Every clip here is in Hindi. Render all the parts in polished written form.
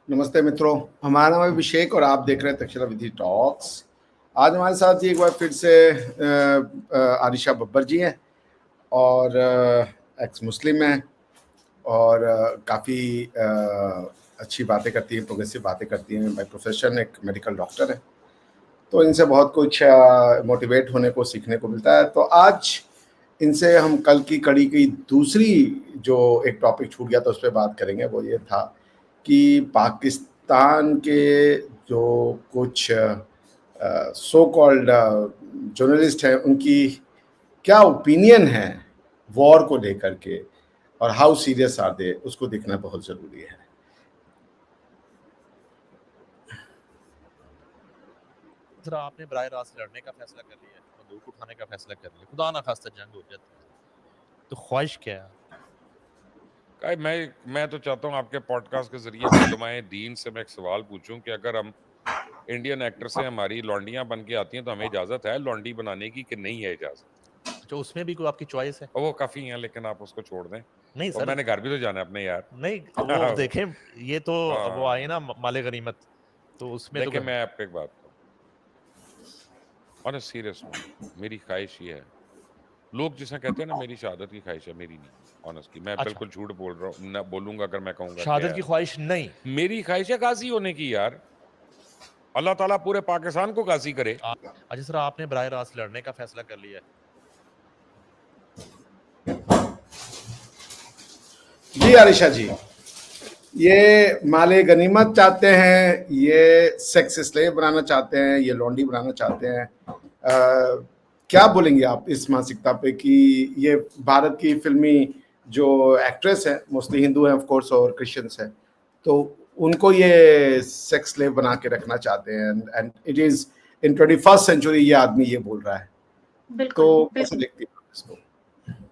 नमस्ते मित्रों, हमारा नाम है अभिषेक और आप देख रहे हैं तक्षशिला विधि टॉक्स। आज हमारे साथ एक बार फिर से आरिशा बब्बर जी हैं और एक्स मुस्लिम हैं और काफ़ी अच्छी बातें करती हैं, प्रोग्रेसिव बातें करती हैं। बाय प्रोफेशन एक मेडिकल डॉक्टर हैं, तो इनसे बहुत कुछ मोटिवेट होने को, सीखने को मिलता है। तो आज इनसे हम कल की कड़ी की दूसरी जो एक टॉपिक छूट गया था उस पर बात करेंगे। वो ये था कि पाकिस्तान के जो कुछ सो कॉल्ड जर्नलिस्ट हैं, उनकी क्या ओपिनियन है वॉर को लेकर के और हाउ सीरियस आर दे, उसको देखना बहुत ज़रूरी है। सर आपने बराह रास्त लड़ने का फैसला कर लिया है, बंदूक उठाने का फैसला कर लिया, खुदा ना खास्ता जंग हो जाती है, तो ख्वाहिश क्या है? मैं तो चाहता हूँ आपके पॉडकास्ट के जरिए उलमाए दीन से मैं एक सवाल पूछूं कि अगर हम इंडियन एक्टर से हमारी लौंडियां बन के आती हैं तो हमें इजाजत है लौंडी बनाने की कि नहीं है इजाजत? अच्छा, उसमें भी कोई आपकी चॉइस है? और वो काफी है, लेकिन आप उसको छोड़ दें। नहीं और सर, मैंने घर भी तो जाना है अपने यार। नहीं वो देखें, ये तो वो आए ना हाँ, माले गनीमत, तो उसमें तो देखिए मैं आपको एक बात कहूँ, ऑन अ सीरियस नोट, मेरी ख्वाहिश ये है, लोग जिसे कहते हैं ना मेरी शहादत की ख्वाहिश है, मेरी नहीं है। ऑनेस्टली मैं अच्छा, बिल्कुल झूठ बोल रहा हूँ ना, बोलूंगा अगर मैं कहूंगा कि शहादत है। की ख्वाहिश नहीं। मेरी ख्वाहिश है गाजी होने की यार। अल्लाह ताला पूरे पाकिस्तान को गाजी करे। अच्छा सर, आपने बराह रास्त लड़ने का फैसला कर लिया है? जी आरिशा जी, ये माले गनीमत चाहते हैं, ये सेक्स स्लेव बनाना चाहते हैं, ये लॉन्डी बनाना चाहते हैं। क्या बोलेंगे आप इस मानसिकता पे कि ये भारत की फिल्मी जो एक्ट्रेस है, मोस्टली हिंदू हैं ऑफ कोर्स और क्रिश्चियंस हैं, तो उनको ये सेक्स स्लेव बना के रखना चाहते हैं and it is in 21st century ये आदमी ये बोल रहा है। बिल्कुल, तो कैसे बिल्कुल। देखती हैं आप इसको?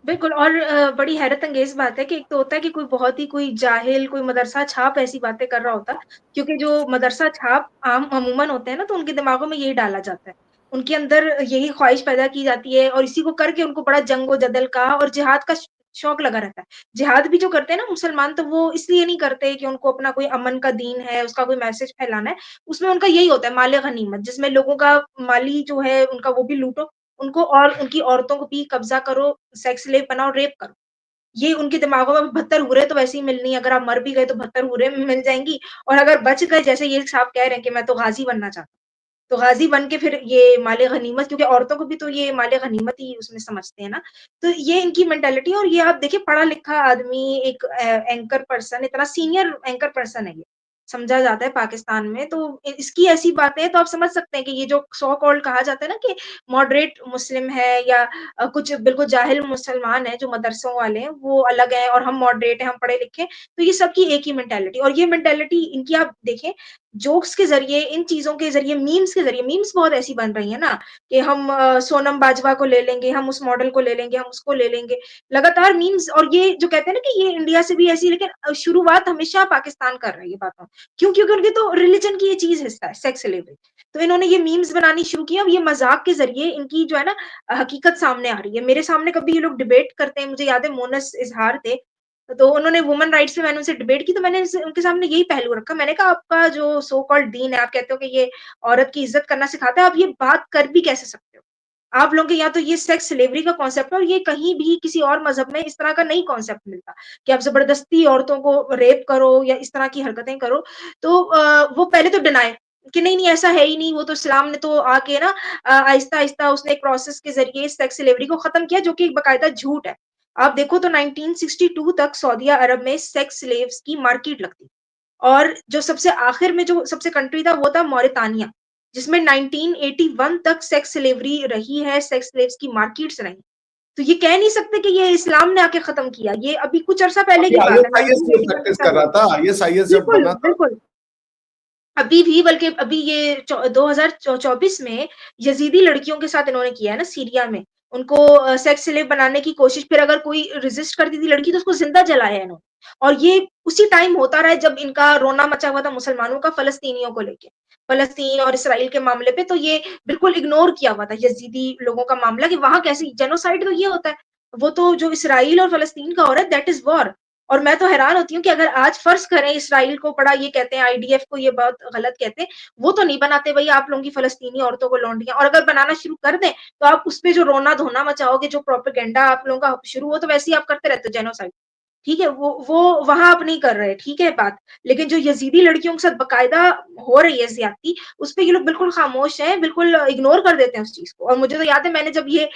बिल्कुल और बड़ी हैरत अंगेज़ बात है कि एक तो होता है कि कोई बहुत ही कोई जाहिल, कोई मदरसा छाप ऐसी बातें कर रहा होता, क्योंकि जो मदरसा छाप अमूमन होते हैं ना, तो उनके दिमागों में यही डाला जाता है। उनके अंदर यही ख्वाहिश पैदा की जाती है और इसी को करके उनको बड़ा जंग-ओ-जदल का और जिहाद का शौक लगा रहता है। जिहाद भी जो करते हैं ना मुसलमान, तो वो इसलिए नहीं करते कि उनको अपना कोई अमन का दीन है, उसका कोई मैसेज फैलाना है। उसमें उनका यही होता है माल-ए-गनीमत, जिसमें लोगों का माली जो है उनका वो भी लूटो, उनको और उनकी औरतों को भी कब्ज़ा करो, सेक्स स्लेव बनाओ, रेप करो। ये उनके दिमागों में 72 हूरें तो वैसे ही मिलनी है, अगर आप मर भी गए तो 72 हूरें मिल जाएँगी और अगर बच गए जैसे ये साहब कह रहे हैं कि मैं तो गाज़ी बनना चाहता हूँ, तो गाज़ी बन के फिर ये माले-गनीमत, क्योंकि औरतों को भी तो ये माले-गनीमत ही उसमें समझते हैं ना, तो ये इनकी मेंटालिटी। और ये आप देखिए पढ़ा-लिखा आदमी, एक एंकर पर्सन, इतना सीनियर एंकर पर्सन है ये, समझा जाता है पाकिस्तान में, तो इसकी ऐसी बातें हैं तो आप समझ सकते हैं कि ये जो सो कॉल्ड कहा जाता है ना कि मॉडरेट मुस्लिम है या कुछ बिल्कुल जाहिल मुसलमान हैं जो मदरसों वाले हैं, वो अलग हैं और हम मॉडरेट हैं, हम पढ़े-लिखे हैं, तो ये सबकी एक ही मेंटालिटी। और ये मेंटालिटी इनकी आप देखें, जोक्स के ज़रिए, इन चीज़ों के ज़रिए, मीम्स के ज़रिए, मीम्स बहुत ऐसी बन रही हैं ना कि हम सोनम बाजवा को ले लेंगे, हम उस मॉडल को ले लेंगे, हम उसको ले लेंगे। लगातार मीम्स, और ये जो कहते हैं ना कि ये इंडिया से भी ऐसी, लेकिन शुरुआत हमेशा पाकिस्तान कर रहा है ये बातों। क्यों? क्योंकि उनके तो रिलिजन की ये चीज़ हिस्सा है, सेक्स स्लेवरी। तो इन्होंने ये मीम्स बनानी शुरू की और ये मज़ाक के ज़रिए इनकी जो है ना हकीकत सामने आ रही है। मेरे सामने कभी ये लोग डिबेट करते हैं, मुझे याद है मोनस इज़हार थे, तो उन्होंने वुमेन राइट्स पे मैंने उनसे डिबेट की, तो मैंने उनके सामने यही पहलू रखा। मैंने कहा आपका जो सो कॉल्ड दीन है, आप कहते हो कि ये औरत की इज़्ज़त करना सिखाता है, आप ये बात कर भी कैसे सकते हो? आप लोगों के यहाँ तो ये सेक्स स्लेवरी का कॉन्सेप्ट है और ये कहीं भी किसी और मज़हब में इस तरह का नहीं कॉन्सेप्ट मिलता, कि आप ज़बरदस्ती औरतों को रेप करो या इस तरह की हरकतें करो। तो वो पहले तो डिनाई कि नहीं, नहीं ऐसा है ही नहीं, वो तो इस्लाम ने तो आके ना आहिस्ता-आहिस्ता उसने एक प्रोसेस के ज़रिए सेक्स स्लेवरी को ख़त्म किया, जो कि एक बाकायदा झूठ है। आप देखो तो 1962 तक सऊदिया अरब में सेक्स स्लेव्स की मार्केट लगती, और जो सबसे आखिर में जो सबसे कंट्री था वो था मॉरितानिया, जिसमें 1981 तक सेक्स स्लेवरी रही है, सेक्स स्लेव्स की मार्केट्स रही। तो ये कह नहीं सकते कि ये इस्लाम ने आके खत्म किया, ये अभी कुछ अरसा पहले अभी की बात है, आईएसआईएस में 1981 से प्रैक्टिस कर पहले। रहा था, आईएसआईएस जब बिल्कुल, बना था। बिल्कुल। अभी भी, बल्कि अभी ये 2024 में यज़ीदी लड़कियों के साथ इन्होंने किया है ना सीरिया में। उनको सेक्स स्लेव बनाने की कोशिश, फिर अगर कोई रेज़िस्ट करती थी लड़की तो उसको ज़िंदा जलाया है इन्होंने। और ये उसी टाइम होता रहा है जब इनका रोना मचा हुआ था मुसलमानों का फ़लस्तीनियों को लेके। फ़लस्तीन और इसराइल के मामले पे तो ये बिल्कुल इग्नोर किया हुआ था यज़ीदी लोगों का मामला, कि वहाँ कैसे जेनोसाइड तो ये होता है। वो तो जो इसराइल और फ़लस्तीन का हो रहा है दैट इज़ वॉर। और मैं तो हैरान होती हूँ कि अगर आज फ़र्ज़ करें इसराइल को बड़ा ये कहते हैं, आईडीएफ को ये बहुत गलत कहते हैं, वो तो नहीं बनाते भई आप लोगों की फ़लस्तीनी औरतों को लौंडियाँ, और अगर बनाना शुरू कर दें, तो आप उसपे जो रोना-धोना मचाओगे, जो प्रोपेगेंडा आप लोगों का शुरू हो, तो वैसे ही आप करते रहते हो जेनोसाइड। ठीक है? वो वहाँ आप नहीं कर रहे, ठीक है बात। लेकिन जो यज़ीदी लड़कियों के साथ बाकायदा हो रही है ज़्यादती, उसपे ये लोग बिल्कुल खामोश हैं, बिल्कुल इग्नोर कर देते हैं उस चीज़ को। और मुझे तो याद है मैंने जब ये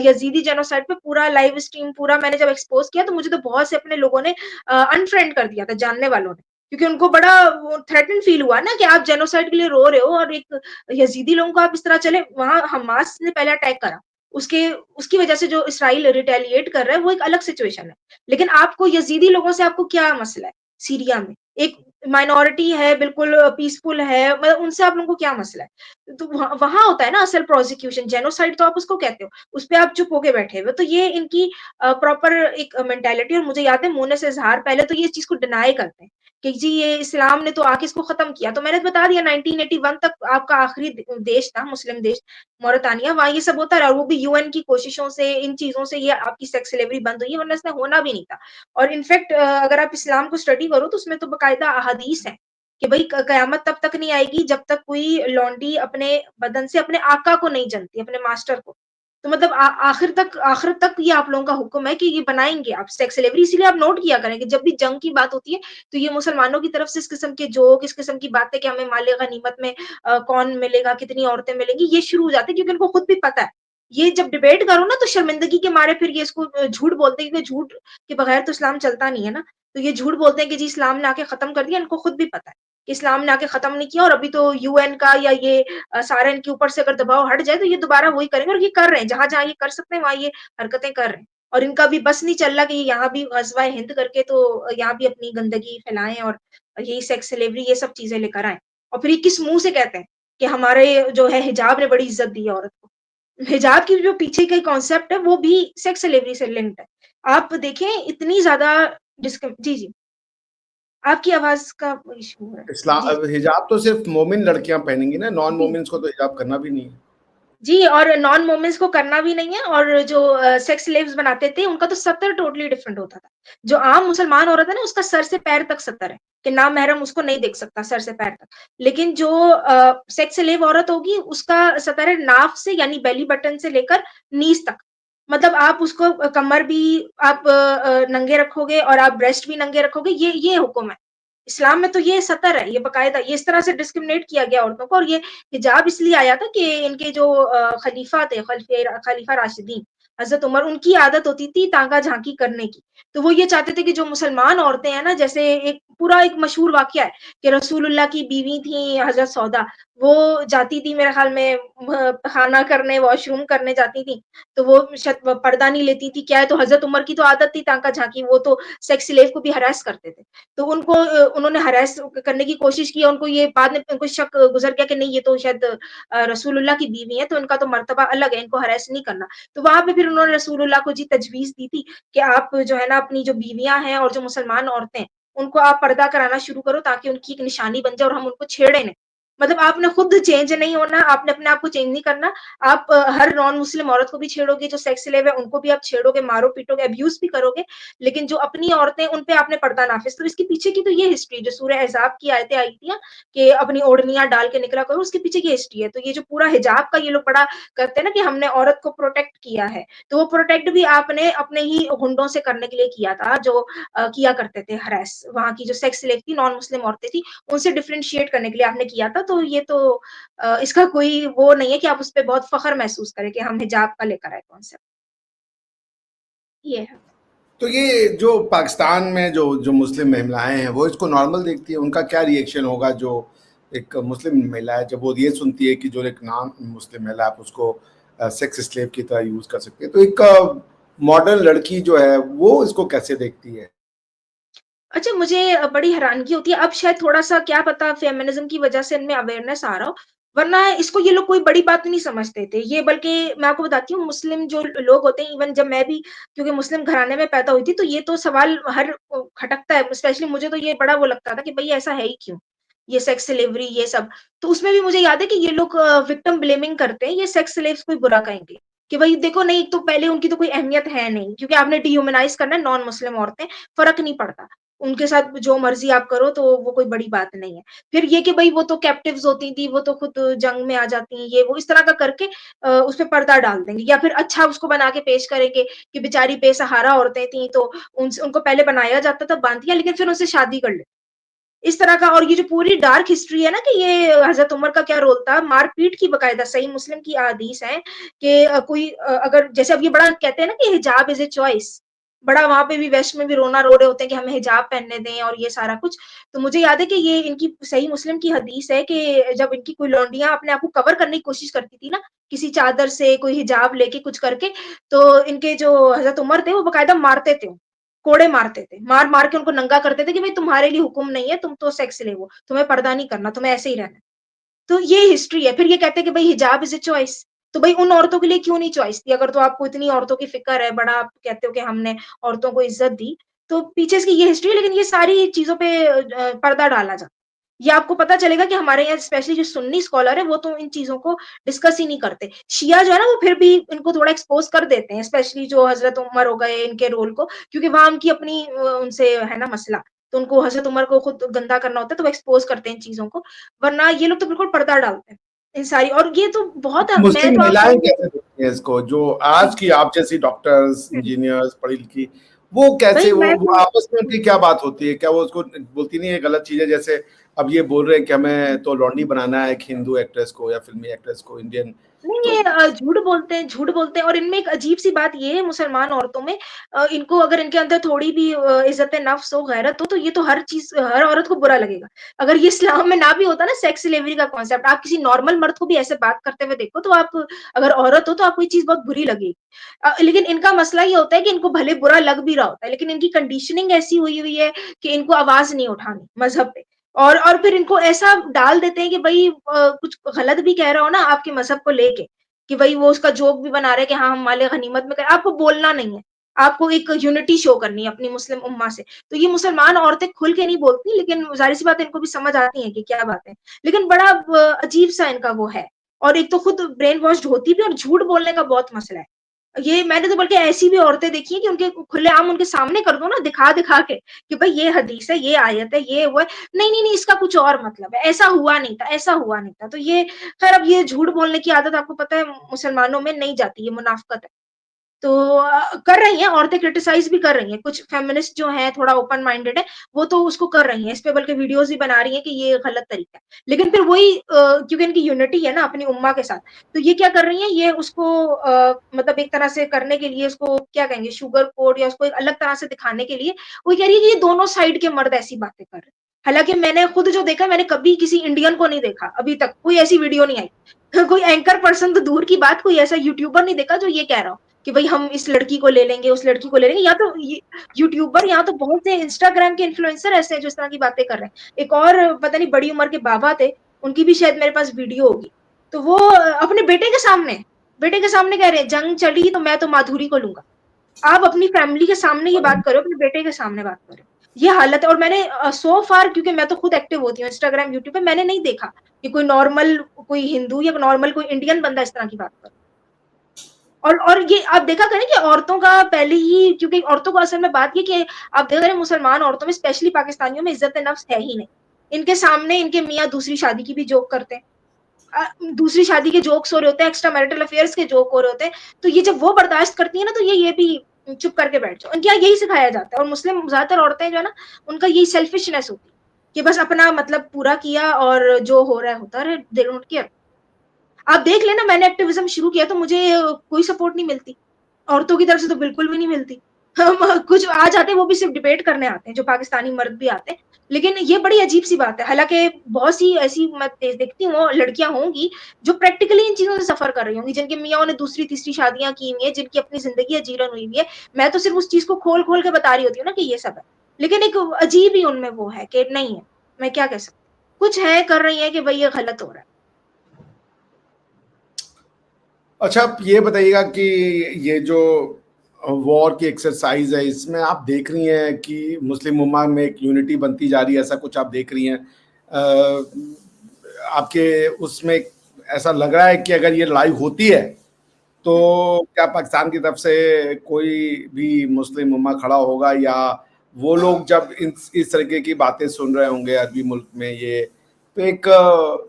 यज़ीदी जेनोसाइड पे पूरा लाइव स्ट्रीम पूरा मैंने जब एक्सपोज़ किया, तो मुझे तो बहुत से अपने लोगों ने अनफ्रेंड कर दिया था, जानने वालों ने। क्योंकि उनको बड़ा वो थ्रेटन्ड फ़ील हुआ ना कि आप जेनोसाइड के लिए रो रहे हो और एक यज़ीदी लोगों को आप इस तरह चले वहाँ हमास ने पहले अटैक करा। उसके उसकी वजह से जो इसराइल रिटेलिएट कर रहा है, वो एक अलग सिचुएशन है। लेकिन आपको यज़ीदी लोगों से आपको क्या मसला है सीरिया में? एक माइनॉरिटी है, बिल्कुल पीसफुल है, मतलब उनसे आप लोगों को क्या मसला है? तो वहाँ वहाँ होता है ना असल प्रोसिक्यूशन, जेनोसाइड तो आप उसको कहते हो, उसपे आप चुप होके बैठे हुए हो। तो ये इनकी प्रॉपर एक मेंटालिटी, और मुझे याद है मोने से इज़हार पहले तो ये चीज़ को डिनाई करते हैं, कि जी ये इस्लाम ने तो आके इसको खत्म किया। तो मैंने बता दिया 1981 तक आपका आखिरी देश था, मुस्लिम देश मोरितानिया, वहाँ ये सब होता रहा, और वो भी यूएन की कोशिशों से, इन चीज़ों से ये आपकी सेक्स स्लेवरी बंद हुई है, वरना इसमें होना भी नहीं था। और इनफैक्ट अगर आप इस्लाम को स्टडी करो तो उसमें तो बाकायदा अहादीस हैं कि भई क कयामत तब तक नहीं आएगी जब तक कोई लौंडी अपने बदन से अपने आका को नहीं जनती, अपने मास्टर को। तो मतलब आखिर तक ये आप लोगों का हुक्म है कि ये बनाएँगे आप सेक्स स्लेवरी, इसीलिए आप नोट किया करें कि जब भी जंग की बात होती है, तो ये मुसलमानों की तरफ से इस किस्म के जोक, इस किस्म की बातें कि हमें माले गनीमत में कौन मिलेगा, कितनी औरतें मिलेंगी, ये शुरू हो जाते हैं क्योंकि उनको खुद भी पता है। ये जब डिबेट करो ना तो शर्मिंदगी के मारे फिर ये इसको झूठ बोलते हैं, क्योंकि झूठ के बगैर तो इस्लाम चलता नहीं है ना। तो ये झूठ बोलते हैं कि जी इस्लाम ने आके खत्म कर दिया, इनको खुद भी पता है कि इस्लाम ने आके खत्म नहीं किया, और अभी तो यूएन का या ये सारा इनके ऊपर से अगर दबाव हट जाए तो ये दोबारा वही करेंगे, और ये कर रहे हैं। जहाँ-जहाँ ये कर सकते हैं वहाँ ये हरकतें कर रहे हैं। और इनका भी बस नहीं चल रहा कि यहाँ भी ग़ज़वा-ए हिंद करके तो यहाँ भी अपनी गंदगी फैलाएँ और यही सेक्स स्लेवरी ये सब चीज़ें लेकर आएँ। और फिर ये किस मुँह से कहते हैं कि हमारे जो है हिजाब ने बड़ी इज़्ज़त दी है औरत को। हिजाब की जो पीछे का कॉन्सेप्ट है वो भी सेक्स स्लेवरी से लिंक्ड है। आप देखें इतनी ज़्यादा जी, जी। आपकी आवाज़ का इश्यू हो रहा है। जी, जी। हिजाब तो सिर्फ मोमिन लड़कियां पहनेंगी ना, नॉन जी। मोमिन्स को तो हिजाब करना भी नहीं है। जी, और नॉन मोमेंट्स को करना भी नहीं है, और जो सेक्स स्लेव्स बनाते थे, उनका तो सत्तर टोटली डिफरेंट होता था। जो आम मुसलमान औरत है ना, उसका सर से पैर तक सत्तर है, कि नामहरम उसको नहीं देख सकता सर से पैर तक। लेकिन जो सेक्स स्लेव औरत होगी, उसका सत्तर है नाफ से, यानी बेली बटन से लेकर नीज़ तक। मतलब आप उसको कमर भी आप नंगे रखोगे और आप ब्रेस्ट भी नंगे रखोगे, ये हुक्म है। इस्लाम में तो ये सत्तर है, ये बाकायदा ये इस तरह से डिस्क्रिमिनेट किया गया औरतों को, और ये हिजाब इसलिए आया था कि इनके जो खलीफा थे, खलीफा राशिदीन, हज़रत उमर, उनकी आदत होती थी ताका-झाँकी करने की। तो वो ये चाहते थे कि जो मुसलमान औरतें हैं ना, जैसे एक मशहूर वाक़या है कि रसूलुल्लाह की बीवी थी हज़रत सौदा, वो जाती थी मेरे ख़्याल में ख़ाना करने, वॉशरूम करने जाती थी, तो वो पर्दा नहीं लेती थी। क्या है, तो हज़रत उमर की तो आदत थी ताका-झाँकी, वो तो सेक्स स्लेव को भी हैरेस करते थे। तो उनको उन्होंने हैरेस करने की कोशिश की, उनको ये बाद में उनको शक गुज़र गया कि नहीं ये तो शायद रसूलुल्लाह की बीवी हैं, तो इनका तो मर्तबा अलग है, इनको हैरेस नहीं करना। तो वहाँ पे फिर उन्होंने रसूलुल्लाह को जी तजवीज़ दी थी कि आप जो है ना अपनी जो बीवियाँ हैं और जो मुसलमान औरतें हैं, उनको आप पर्दा कराना शुरू करो ताकि उनकी एक निशानी बन जाए और हम उनको छेड़े नहीं। मतलब आपने खुद चेंज नहीं होना, आपने अपने आप को चेंज नहीं करना। आप हर नॉन मुस्लिम औरत को भी छेड़ोगे, जो सेक्स स्लेव है उनको भी आप छेड़ोगे, मारो-पीटोगे, अब्यूज़ भी करोगे, लेकिन जो अपनी औरतें उन पे आपने पर्दा नाफ़िज़। तो इसके पीछे की तो ये हिस्ट्री जो सूरह अहज़ाब की आयतें आई थी ना कि अपनी ओढ़नियाँ डाल के निकला करो, उसके पीछे की हिस्ट्री है। तो ये जो पूरा हिजाब का ये लोग बड़ा करते हैं ना कि हमने औरत को प्रोटेक्ट किया है, तो वो प्रोटेक्ट भी आपने अपने ही गुंडों से करने के लिए किया था जो किया करते थे हैरेस। वहाँ की जो सेक्स स्लेव थी, नॉन मुस्लिम औरतें थी, उनसे डिफरेंशिएट करने के लिए आपने किया था। तो ये तो इसका कोई वो नहीं है कि आप उसपे बहुत फ़ख्र महसूस करें कि हम हिजाब का लेकर आए कॉन्सेप्ट। ये है। तो ये जो पाकिस्तान में जो मुस्लिम महिलाएं हैं वो इसको नॉर्मल देखती है, उनका क्या रिएक्शन होगा? जो एक मुस्लिम महिला है जब वो ये सुनती है कि जो एक नॉन मुस्लिम महिला आप उसको सेक्स स्लेव की तरह यूज कर सकते हैं, तो एक मॉडर्न लड़की जो है वो इसको कैसे देखती है? अच्छा, मुझे बड़ी हैरानगी होती है, अब शायद थोड़ा-सा क्या पता फ़ेमिनिज़्म की वज़ह से इनमें अवेयरनेस आ रहा हो, वरना इसको ये लोग कोई बड़ी बात नहीं समझते थे। ये बल्कि मैं आपको बताती हूँ मुस्लिम जो लोग होते हैं, इवन जब मैं भी क्योंकि मुस्लिम घराने में पैदा हुई थी, तो ये तो सवाल हर खटकता है, स्पेशली मुझे तो ये बड़ा वो लगता था कि भई ऐसा है ही क्यों? ये सेक्स स्लेवरी ये सब। तो उसमें भी मुझे याद है कि ये लोग विक्टिम ब्लेमिंग करते हैं, ये सेक्स स्लेव्स को ही बुरा कहेंगे। कि भाई देखो नहीं, तो पहले उनकी तो कोई अहमियत है नहीं, क्योंकि आपने डिह्यूमनाइज़ करना है नॉन मुस्लिम औरतें, फ़र्क नहीं पड़ता। उनके साथ जो मर्ज़ी आप करो तो वो कोई बड़ी बात नहीं है। फिर ये कि भई वो तो कैप्टिव्स होती थी, वो तो खुद जंग में आ जाती हैं, ये वो इस तरह का करके उसपे पर्दा डाल देंगे, या फिर अच्छा उसको बना के पेश करेंगे कि बेचारी बेसहारा औरतें थीं, तो उनको पहले बनाया जाता था, बाँध दिया, लेकिन फिर उनसे शादी कर ले। इस तरह का। और ये जो पूरी डार्क हिस्ट्री है ना कि ये हज़रत उमर का क्या रोल था, मार-पीट की बकायदा सही मुस्लिम की अहादीस है कि कोई अगर जैसे अब ये बड़ा कहते हैं ना कि हिजाब इज़ अ चॉइस, बड़ा वहाँ पे भी वेस्ट में भी रोना रो रहे होते हैं कि हमें हिजाब पहनने दें और ये सारा कुछ। तो मुझे याद है कि ये इनकी सही मुस्लिम की हदीस है कि जब इनकी कोई लौंडियाँ अपने आप को कवर करने की कोशिश करती थी ना, किसी चादर से, कोई हिजाब लेके कुछ करके, तो इनके जो हज़रत उमर थे वो बकायदा मारते थे। कोड़े मारते थे। मार-मार के उनको नंगा करते थे कि भई तुम्हारे लिए हुक्म नहीं है, तुम तो सेक्स स्लेव हो, तुम्हें पर्दा नहीं करना, तुम्हें ऐसे ही रहना है। तो ये हिस्ट्री है। फिर ये कहते हैं कि भई हिजाब इज़ अ चॉइस। तो भई उन औरतों के लिए क्यों नहीं चॉइस थी? अगर तो आपको इतनी औरतों की फ़िक्र है, बड़ा आप कहते हो कि हमने औरतों को इज़्ज़त दी, तो पीछे इसकी ये हिस्ट्री है, लेकिन ये सारी चीज़ों पे पर्दा डाला जाता है। ये आपको पता चलेगा कि हमारे यहाँ स्पेशली जो सुन्नी स्कॉलर है, वो तो इन चीज़ों को डिस्कस ही नहीं करते। शिया जो है ना, वो फिर भी इनको थोड़ा एक्सपोज़ कर देते हैं, स्पेशली जो हज़रत उमर हो गए, इनके रोल को, क्योंकि वहाँ उनकी अपनी उनसे है ना मसला। तो उनको हज़रत उमर को खुद गंदा करना होता है, तो वो एक्सपोज़ करते हैं इन चीज़ों को। वरना ये लोग तो बिल्कुल पर्दा डालते हैं, इन सारी। और ये तो बहुत मैं मुस्लिम तो महिलाएं आपको कैसे देखती हैं इसको, जो आज की आप जैसी डॉक्टर्स, हुँ, इंजीनियर्स, पढ़ी लिखी, वो कैसे, भई मैं वो तो आपस में उनकी क्या बात होती है? क्या वो उसको बोलती नहीं है गलत चीज़ है? जैसे अब ये बोल रहे हैं कि हमें तो लौंडी बनाना है एक हिंदू एक्ट्रेस को या फिल्मी एक्ट्रेस को, इंडियन, नहीं, तो ये झूठ बोलते हैं। और इनमें एक अजीब-सी बात ये है मुसलमान औरतों में, इनको अगर इनके अंदर थोड़ी भी इज़्ज़त-ए-नफ्स हो, गैरत हो, तो ये तो हर औरत को बुरा लगेगा। अगर ये इस्लाम में ना भी होता ना सेक्स स्लेवरी का कॉन्सेप्ट, आप किसी नॉर्मल मर्द को भी ऐसे बात करते हुए देखो, तो आप अगर औरत हो तो आपको ये चीज़ बहुत बुरी लगेगी। लेकिन इनका मसला ये होता है कि इनको भले बुरा लग भी रहा होता है, लेकिन इनकी कंडीशनिंग ऐसी हुई हुई है कि इनको आवाज़ नहीं उठानी मज़हब पे। और फिर इनको ऐसा डाल देते हैं कि भई कुछ गलत भी कह रहा हो ना आपके मज़हब को लेके, कि भई वो उसका जोक भी बना रहे हैं कि हाँ, हम माले गनीमत में आपको बोलना नहीं है। आपको एक यूनिटी शो करनी है अपनी मुस्लिम उम्मा से। तो ये मुसलमान औरतें खुल के नहीं बोलती, लेकिन ज़ाहिर-सी बात है इनको भी समझ आती है कि क्या बात है। लेकिन बड़ा अजीब-सा इनका वो है। और एक तो खुद ब्रेन वॉश्ड होती भी, और झूठ बोलने का बहुत मसला है। ये मैंने तो बल्कि ऐसी भी औरतें देखी हैं कि उनके खुलेआम उनके सामने कर दो ना दिखा-दिखा के कि भई ये हदीस है, ये आयत है, ये वो है। नहीं, नहीं, नहीं, इसका कुछ और मतलब है, ऐसा हुआ नहीं था, ऐसा हुआ नहीं था। तो ये खैर, अब ये झूठ बोलने की आदत आपको पता है मुसलमानों में नहीं जाती, ये मुनाफ़िक़त है। तो कर रही हैं औरतें, क्रिटिसाइज़ भी कर रही हैं। कुछ फेमिनिस्ट जो हैं थोड़ा ओपन माइंडेड है, वो तो उसको कर रही हैं। इस पे बल्कि वीडियोज़ भी बना रही हैं कि ये गलत तरीका है। लेकिन फिर वही क्योंकि इनकी यूनिटी है ना अपनी उम्मा के साथ, तो ये क्या कर रही हैं, ये उसको मतलब एक तरह से करने के लिए, उसको क्या कहेंगे, शुगर कोट या उसको एक अलग तरह से दिखाने के लिए, वो कह रही है कि ये दोनों साइड के मर्द ऐसी बातें कर रहे हैं। हालाँकि मैंने खुद जो देखा, मैंने कभी किसी इंडियन को नहीं देखा अभी तक, कोई ऐसी वीडियो नहीं आई। कोई एंकर पर्सन तो दूर की बात, कोई ऐसा यूट्यूबर नहीं देखा जो ये कह रहा हो कि भई हम इस लड़की को ले लेंगे, उस लड़की को ले लेंगे। या तो ये यूट्यूबर, यहाँ तो बहुत से इंस्टाग्राम के इन्फ्लुएंसर ऐसे हैं जो इस तरह की बातें कर रहे हैं। एक और पता नहीं बड़ी उम्र के बाबा थे, उनकी भी शायद मेरे पास वीडियो होगी। तो वो अपने बेटे के सामने कह रहे हैं, जंग चली तो मैं तो माधुरी को लूँगा। आप अपनी फैमिली के सामने ये बात कर रहे हो, अपने बेटे के सामने बात कर रहे हो। ये हालत है। और मैंने सो फार, क्योंकि मैं तो खुद एक्टिव होती हूँ इंस्टाग्राम, यूट्यूब पे, मैंने नहीं देखा कि कोई नॉर्मल, कोई हिंदू या नॉर्मल कोई इंडियन बंदा इस तरह की बात करे। और ये आप देखा करें कि औरतों का पहले ही, क्योंकि औरतों को असल में बात ये कि आप देखा करें मुसलमान औरतों में, स्पेशली पाकिस्तानियों में, इज़्ज़त-ए-नफ्स है ही नहीं। इनके सामने इनके मियाँ दूसरी शादी की भी जोक करते हैं। दूसरी शादी के जोक्स हो रहे होते हैं, एक्स्ट्रा मैरिटल अफेयर्स के जोक हो रहे होते हैं। तो ये जब वो बर्दाश्त करती है ना, तो ये भी चुप करके बैठ जाओ। इनके यहाँ यही सिखाया जाता है। और मुस्लिम ज़्यादातर औरतें जो है ना, उनका यही सेल्फिशनेस होती है कि बस अपना मतलब पूरा किया और जो हो रहा है होता रहे, दे डोंट केयर। आप देख लेना, मैंने एक्टिविज़्म शुरू किया तो मुझे कोई सपोर्ट नहीं मिलती। औरतों की तरफ से तो बिल्कुल भी नहीं मिलती। हम कुछ आ जाते हैं, वो भी सिर्फ़ डिबेट करने आते हैं, जो पाकिस्तानी मर्द भी आते हैं। लेकिन ये बड़ी अजीब-सी बात है। हालाँकि बहुत सी ऐसी मैं देखती हूँ लड़कियाँ होंगी, जो प्रैक्टिकली इन चीज़ों से सफ़र कर रही होंगी, जिनके मियाँ ने दूसरी-तीसरी शादियाँ की हुई हैं, जिनकी अपनी ज़िंदगी अजीरन हुई हुई है। मैं तो सिर्फ़ उस चीज़ को खोल-खोल के बता रही होती हूँ ना कि ये सब है। लेकिन एक अजीब ही उनमें वो है कि नहीं है, मैं क्या कह सकती हूँ। कुछ है, कर रही हैं कि भई ये गलत हो रहा है। अच्छा, आप ये बताइएगा कि ये जो वॉर की एक्सरसाइज है, इसमें आप देख रही हैं कि मुस्लिम उम्मा में एक यूनिटी बनती जा रही है, ऐसा कुछ आप देख रही हैं? आपके उसमें ऐसा लग रहा है कि अगर ये लड़ाई होती है तो हुँ। क्या पाकिस्तान की तरफ से कोई भी मुस्लिम उम्मा खड़ा होगा, या वो लोग जब इस तरीके की बातें सुन रहे होंगे अरबी मुल्क में ये, तो एक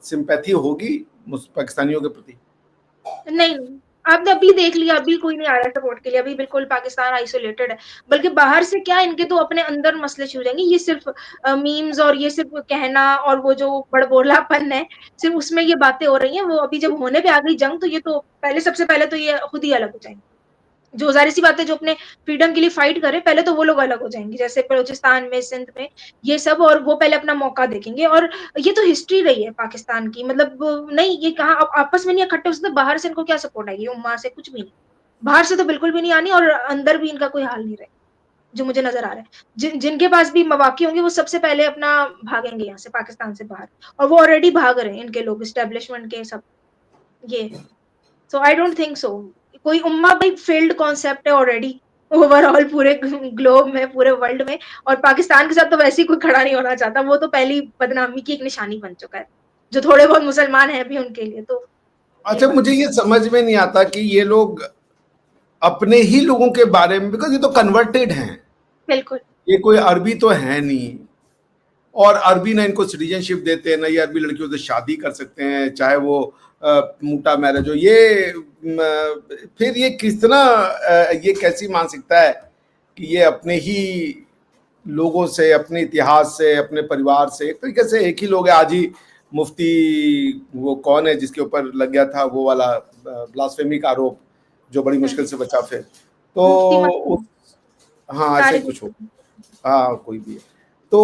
सिंपैथी होगी पाकिस्तानियों के प्रति? नहीं, आपने अभी देख लिया, अभी कोई नहीं आ रहा सपोर्ट के लिए, अभी बिल्कुल पाकिस्तान आइसोलेटेड है। बल्कि बाहर से क्या इनके तो अपने अंदर मसले शुरू हो जाएँगे, ये सिर्फ़ मीम्स और ये सिर्फ़ कहना और वो जो बड़बोलापन है, सिर्फ़ उसमें ये बातें हो रही हैं, वो अभी जब होने पे आ गई जंग तो ये तो पहले सबसे पहले तो ये खुद ही अलग हो जाएँगे। जो ज़ाहिर-सी बात है जो अपने फ्रीडम के लिए फाइट कर रहे हैं, पहले तो वो लोग अलग हो जाएँगे, जैसे बलूचिस्तान में, सिंध में, ये सब और वो पहले अपना मौका देखेंगे और ये तो हिस्ट्री रही है पाकिस्तान की मतलब नहीं ये कहाँ आपस में नहीं इकट्ठे हो सकते, बाहर से इनको क्या सपोर्ट आएगी, उम्मा से कुछ भी नहीं। बाहर से तो बिल्कुल भी नहीं आनी और अंदर भी इनका कोई हाल नहीं रहेगा, जो मुझे नज़र आ रहा है। जिनके पास भी मवाक़ी होंगे, वो सबसे पहले अपना भागेंगे यहाँ से पाकिस्तान से बाहर और वो ऑलरेडी भाग रहे हैं इनके लोग एस्टेब्लिशमेंट के सब, ये है। सो आई डोंट थिंक सो। कोई उम्मा भाई फेल्ड कॉन्सेप्ट है ऑलरेडी ओवरऑल पूरे ग्लोब में, पूरे वर्ल्ड में और पाकिस्तान के साथ तो वैसे ही कोई खड़ा नहीं होना चाहता, वो तो पहली बदनामी की एक निशानी बन चुका है। जो थोड़े बहुत मुसलमान हैं भी उनके लिए तो ये अच्छा, बात मुझे ये समझ में नहीं आता कि ये लोग अपने ही लोगों के बारे में, बिकॉज़ ये तो कन्वर्टेड हैं, बिल्कुल। ये कोई अरबी तो है नहीं, और अरबी ना इनको सिटीजनशिप देते हैं, ना ये अरबी लड़कियों से शादी कर सकते हैं, चाहे वो मुटा मैरिज हो। ये फिर ये कितना ये कैसी मानसिकता है कि ये अपने ही लोगों से, अपने इतिहास से, अपने परिवार से, एक तरीके से एक ही लोग है। आज ही मुफ्ती वो कौन है जिसके ऊपर लग गया था वो वाला ब्लास्फेमी का आरोप, जो बड़ी हुँ, मुश्किल से बचा फिर। तो मुफ्ती उस मसऊद हाँ, ऐसा ही तारिक कुछ हो। मसऊद। हाँ, कोई भी है। तो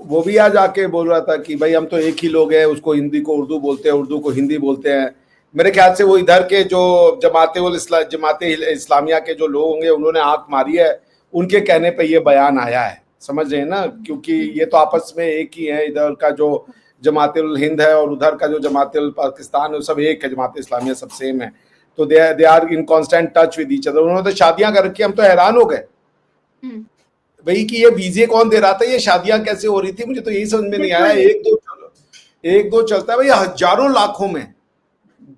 वो भी आज आके बोल रहा था कि भाई हम तो एक ही लोग हैं, उसको हिंदी को उर्दू बोलते हैं, उर्दू को हिंदी बोलते हैं। मेरे ख्याल से वो इधर के जो जमाते इस्लामिया के जो लोग होंगे, उन्होंने आंख मारी है, उनके कहने पे ये बयान आया है, समझ रहे हैं ना? क्योंकि ये तो आपस में एक ही है, इधर का जो जमातुल हिंद है और उधर का जो जमातुल पाकिस्तान है, सब एक है, जमात इस्लामिया सब सेम है। तो they are in constant touch with each other. उन्होंने तो शादियां कर रखी, हम तो हैरान हो गए हुँ, भाई कि ये वीजे कौन दे रहा था, ये शादियां कैसे हो रही थी, मुझे तो यही समझ में नहीं आया। बिल्कुल। एक दो चलता है भाई, हजारों लाखों में।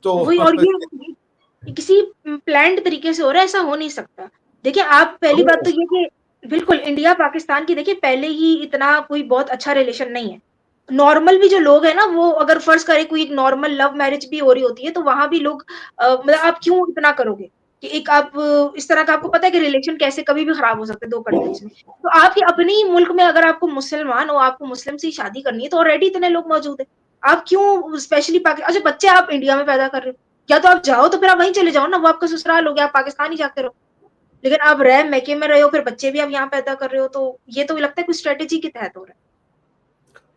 तो वही और ये किसी प्लान्ड तरीके से हो रहा है, ऐसा हो नहीं सकता। देखिए, आप पहली बात तो ये कि बिल्कुल इंडिया पाकिस्तान की देखिए पहले ही इतना कोई बहुत अच्छा रिलेशन नहीं है। नॉर्मल भी जो लोग हैं ना, वो अगर फ़र्ज़ करें कोई एक नॉर्मल लव मैरिज भी हो रही होती है, तो वहाँ भी लोग मतलब आप क्यों इतना करोगे? कि एक आप इस तरह का आपको पता है कि रिलेशन कैसे कभी भी खराब हो सकते हैं 2 कंट्रीज़ में। तो आपके अपने ही मुल्क में अगर आपको मुसलमान हो, आपको मुस्लिम से ही शादी करनी है, तो ऑलरेडी इतने लोग मौजूद हैं। आप क्यों स्पेशली अच्छा बच्चे आप इंडिया में पैदा कर रहे हो, या तो आप जाओ तो फिर आप वहीं चले जाओ ना, वो आपका ससुराल हो गया, आप पाकिस्तान ही जाके रहो। लेकिन आप रह मैके में रहे हो, फिर बच्चे भी आप यहाँ पैदा कर रहे हो, तो ये तो लगता है कोई स्ट्रैटेजी के तहत हो रहा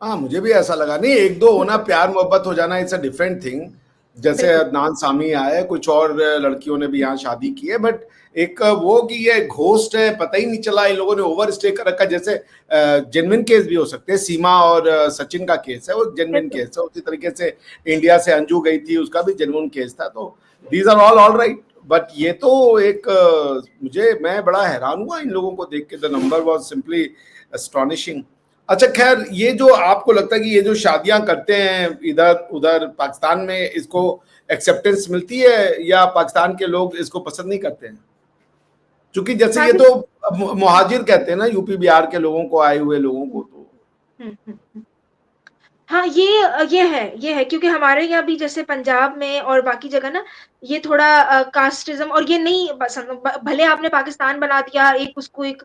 हाँ, मुझे भी ऐसा लगा। नहीं, एक दो होना, प्यार मोहब्बत हो जाना, इट्स अ डिफरेंट थिंग। है। जैसे बिल्कुल। अदनान सामी आए, कुछ और लड़कियों ने भी यहाँ शादी की है, बट एक वो कि ये घोस्ट है, पता ही नहीं चला, इन लोगों ने ओवर स्टे कर रखा। जैसे जेन्युइन केस भी हो सकते हैं, सीमा और सचिन का केस है, वो जेन्युइन बिल्कुल। केस है। उसी तरीके से इंडिया से अंजू गई थी, उसका भी जेन्युइन केस था। तो these are all right, but ये तो एक मैं बड़ा हैरान हुआ इन लोगों को देख के। The number was simply astonishing. अच्छा, खैर, ये जो आपको लगता है कि ये जो शादियां करते हैं इधर उधर पाकिस्तान में, इसको एक्सेप्टेंस मिलती है या पाकिस्तान के लोग इसको पसंद नहीं करते हैं? क्योंकि जैसे ये पाकि तो मुहाजिर कहते हैं ना, यूपी बिहार के लोगों को, आए हुए लोगों को। हुँ, तो हुँ, हुँ, हुँ। हाँ, ये है क्योंकि हमारे यहाँ भी जैसे पंजाब में और बाकी जगह ना ये थोड़ा कास्टिज़्म और ये नहीं पसंद भले आपने पाकिस्तान बना दिया, एक उसको एक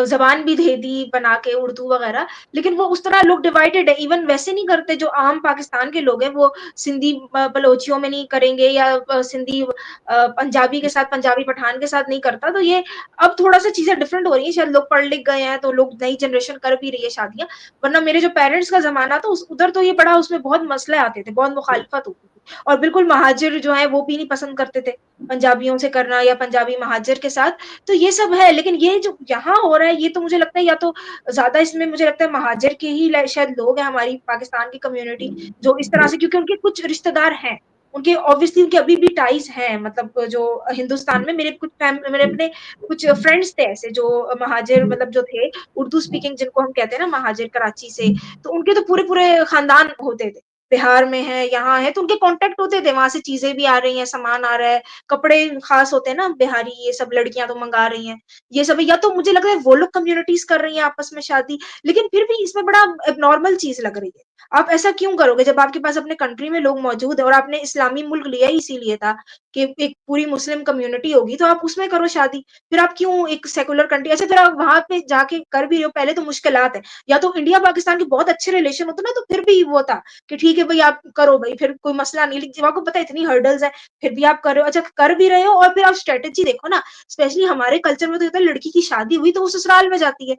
ज़बान भी दे दी बना के उर्दू वग़ैरह, लेकिन वो उस तरह लोग डिवाइडेड है। इवन वैसे नहीं करते जो आम पाकिस्तान के लोग हैं, वो सिंधी बलोचियों में नहीं करेंगे या सिंधी पंजाबी के साथ पंजाबी पठान के साथ नहीं करता। तो ये अब थोड़ा-सा चीज़ें डिफरेंट हो रही हैं, शायद लोग पढ़ लिख गए हैं, तो लोग नई जनरेशन कर भी रही है शादियाँ। वरना मेरे जो पेरेंट्स का ज़माना था उस उधर तो ये बड़ा उसमें बहुत मसले आते थे, बहुत मुखालिफत होती थी और बिल्कुल महाजिर जो हैं वो भी नहीं पसंद करते थे, पंजाबियों से करना या पंजाबी महाजिर के साथ, तो ये सब है। लेकिन ये जो यहाँ हो रहा है ये तो मुझे लगता है या तो ज़्यादा इसमें मुझे लगता है महाजिर के ही शायद लोग हैं हमारी पाकिस्तान की कम्युनिटी जो इस तरह से क्योंकि उनके कुछ रिश्तेदार हैं, उनके ऑब्वियसली उनके अभी भी टाइज़ हैं मतलब जो हिंदुस्तान में मेरे अपने कुछ फ्रेंड्स थे ऐसे जो महाजिर मतलब जो थे उर्दू स्पीकिंग जिनको हम कहते हैं ना महाजिर कराची से, तो उनके तो पूरे-पूरे खानदान होते थे। बिहार में है, यहाँ है, तो उनके कॉन्टैक्ट होते थे, वहाँ से चीज़ें भी आ रही हैं, सामान आ रहा है, कपड़े ख़ास होते हैं ना बिहारी, ये सब लड़कियाँ तो मँगा रही हैं। ये सब या तो मुझे लग रहा है वो लोग कम्युनिटीज़ कर रही हैं आपस में शादी, लेकिन फिर भी इसमें बड़ा एब्नॉर्मल चीज़ लग रही है। आप ऐसा क्यों करोगे जब आपके पास अपने कंट्री में लोग मौजूद हैं और आपने इस्लामी मुल्क लिया ही इसीलिए था कि एक पूरी मुस्लिम कम्युनिटी होगी, तो आप उसमें करो शादी। फिर आप क्यों एक सेक्युलर कंट्री अच्छा फिर आप वहाँ पे जाके कर भी रहे हो, पहले तो मुश्किलात है। या तो इंडिया-पाकिस्तान के बहुत अच्छे रिलेशन होते ना, तो फिर भी वो था कि ठीक है भई आप करो भई, फिर कोई मसला नहीं। लेकिन जब आपको पता है इतनी हर्डल्स हैं, फिर भी आप कर रहे हो। अच्छा कर भी रहे हो और फिर आप स्ट्रैटेजी देखो ना, स्पेशली हमारे कल्चर में तो होता है लड़की की शादी हुई तो वो ससुराल में जाती है।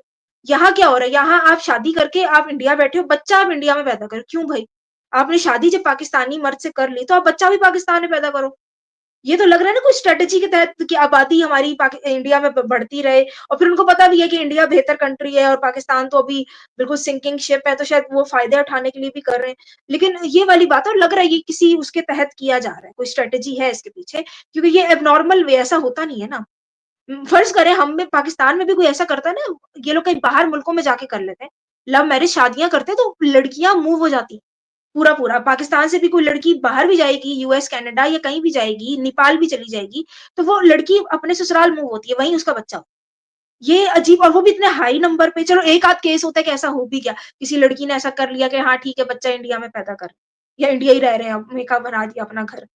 यहाँ क्या हो रहा है, यहाँ आप शादी करके आप इंडिया बैठे हो, बच्चा आप इंडिया में पैदा करो, क्यों भई? आपने शादी जब पाकिस्तानी मर्द से कर ली, तो आप बच्चा भी पाकिस्तान में पैदा करो। ये तो लग रहा है ना कोई स्ट्रैटेजी के तहत कि आबादी हमारी इंडिया में बढ़ती रहे और फिर उनको पता भी है कि इंडिया बेहतर कंट्री है और पाकिस्तान तो अभी बिल्कुल सिंकिंग शिप है, तो शायद वो फायदे उठाने के लिए भी कर रहे हैं। लेकिन ये वाली बात है और लग रहा है ये किसी उसके तहत किया जा रहा है, कोई स्ट्रैटेजी है इसके पीछे, क्योंकि ये एबनॉर्मल वे ऐसा होता नहीं है ना। फर्ज करें हम में पाकिस्तान में भी कोई ऐसा करता है ना, ये लोग कहीं बाहर मुल्कों में जाके कर लेते हैं, लव मैरिज शादियां करते हैं तो लड़कियां मूव हो जाती हैं पूरा-पूरा। पाकिस्तान से भी कोई लड़की बाहर भी जाएगी, यूएस, कनाडा या कहीं भी जाएगी, नेपाल भी चली जाएगी, तो वो लड़की अपने ससुराल मूव होती है, वहीं उसका बच्चा होता है। ये अजीब और वो भी इतने हाई नंबर पे चलो एक आध केस होता है कि ऐसा हो भी गया, किसी लड़की ने ऐसा कर लिया कि हाँ ठीक है, बच्चा इंडिया में पैदा कर या इंडिया ही रह रहे हैं अब, मेका बना दिया अपना घर।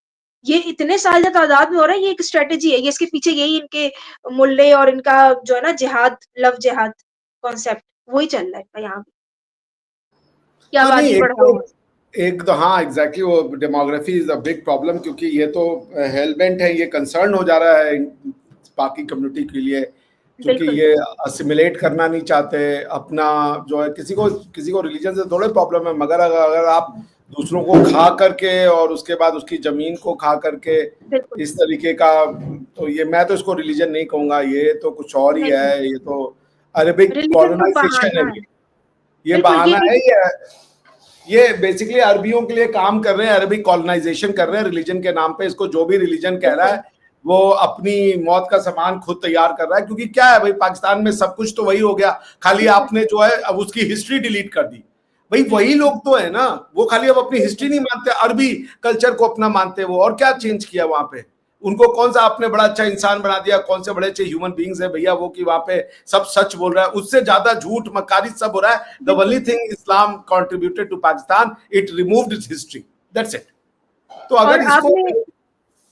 ये इतने साल तादाद में हो रहा है, ये एक स्ट्रैटेजी है, ये इसके पीछे यही इनके मुल्ले और इनका जो है ना जिहाद, लव जिहाद कॉन्सेप्ट वही चल रहा है यहाँ पे, कि हाँ नहीं आबादी बढ़ाओ। एक तो हाँ एग्जैक्टली वो demography is a big problem, क्योंकि ये तो हेलमेंट है, ये कंसर्न हो जा रहा है बाकी कम्युनिटी के लिए, क्योंकि बिल्कुल, ये असिमिलेट करना नहीं चाहते अपना जो है। किसी को रिलीजन से थोड़े प्रॉब्लम है, मगर अगर आप दूसरों को खा करके और उसके बाद उसकी जमीन को खा करके बिल्कुल। इस तरीके का, तो ये मैं तो इसको रिलीजन नहीं कहूँगा, ये तो कुछ और ही नहीं, नहीं, है। ये तो अरबिक रिलीजन तो कॉलोनाइजेशन है, बहाना है। ये बिल्कुल, बहाना है। ये बेसिकली अरबियों के लिए काम कर रहे हैं, अरबिक कॉलोनाइजेशन कर रहे हैं रिलीजन के नाम पे। इसको जो भी रिलीजन कह रहा बिल्कुल, है वो अपनी मौत का सामान खुद तैयार कर रहा है, क्योंकि क्या है भाई, पाकिस्तान में सब कुछ तो वही हो गया, खाली बिल्कुल, आपने जो है अब उसकी हिस्ट्री डिलीट कर दी। भाई हुँ, वही लोग तो है ना, वो खाली अब अपनी हिस्ट्री बिल्कुल, नहीं मानते, अरबी कल्चर को अपना मानते हैं वो। और क्या चेंज किया वहां पे? उनको कौन सा आपने बड़ा अच्छा इंसान बना दिया, कौन से बड़े अच्छे ह्यूमन बींग्स है भैया वो, कि वहां पे सब सच बोल रहा है? उससे ज्यादा झूठ मक्कारी सब हो रहा है। द बिल्कुल। Only thing Islam contributed to Pakistan, it removed its history, that's it. तो और अगर इसको आपने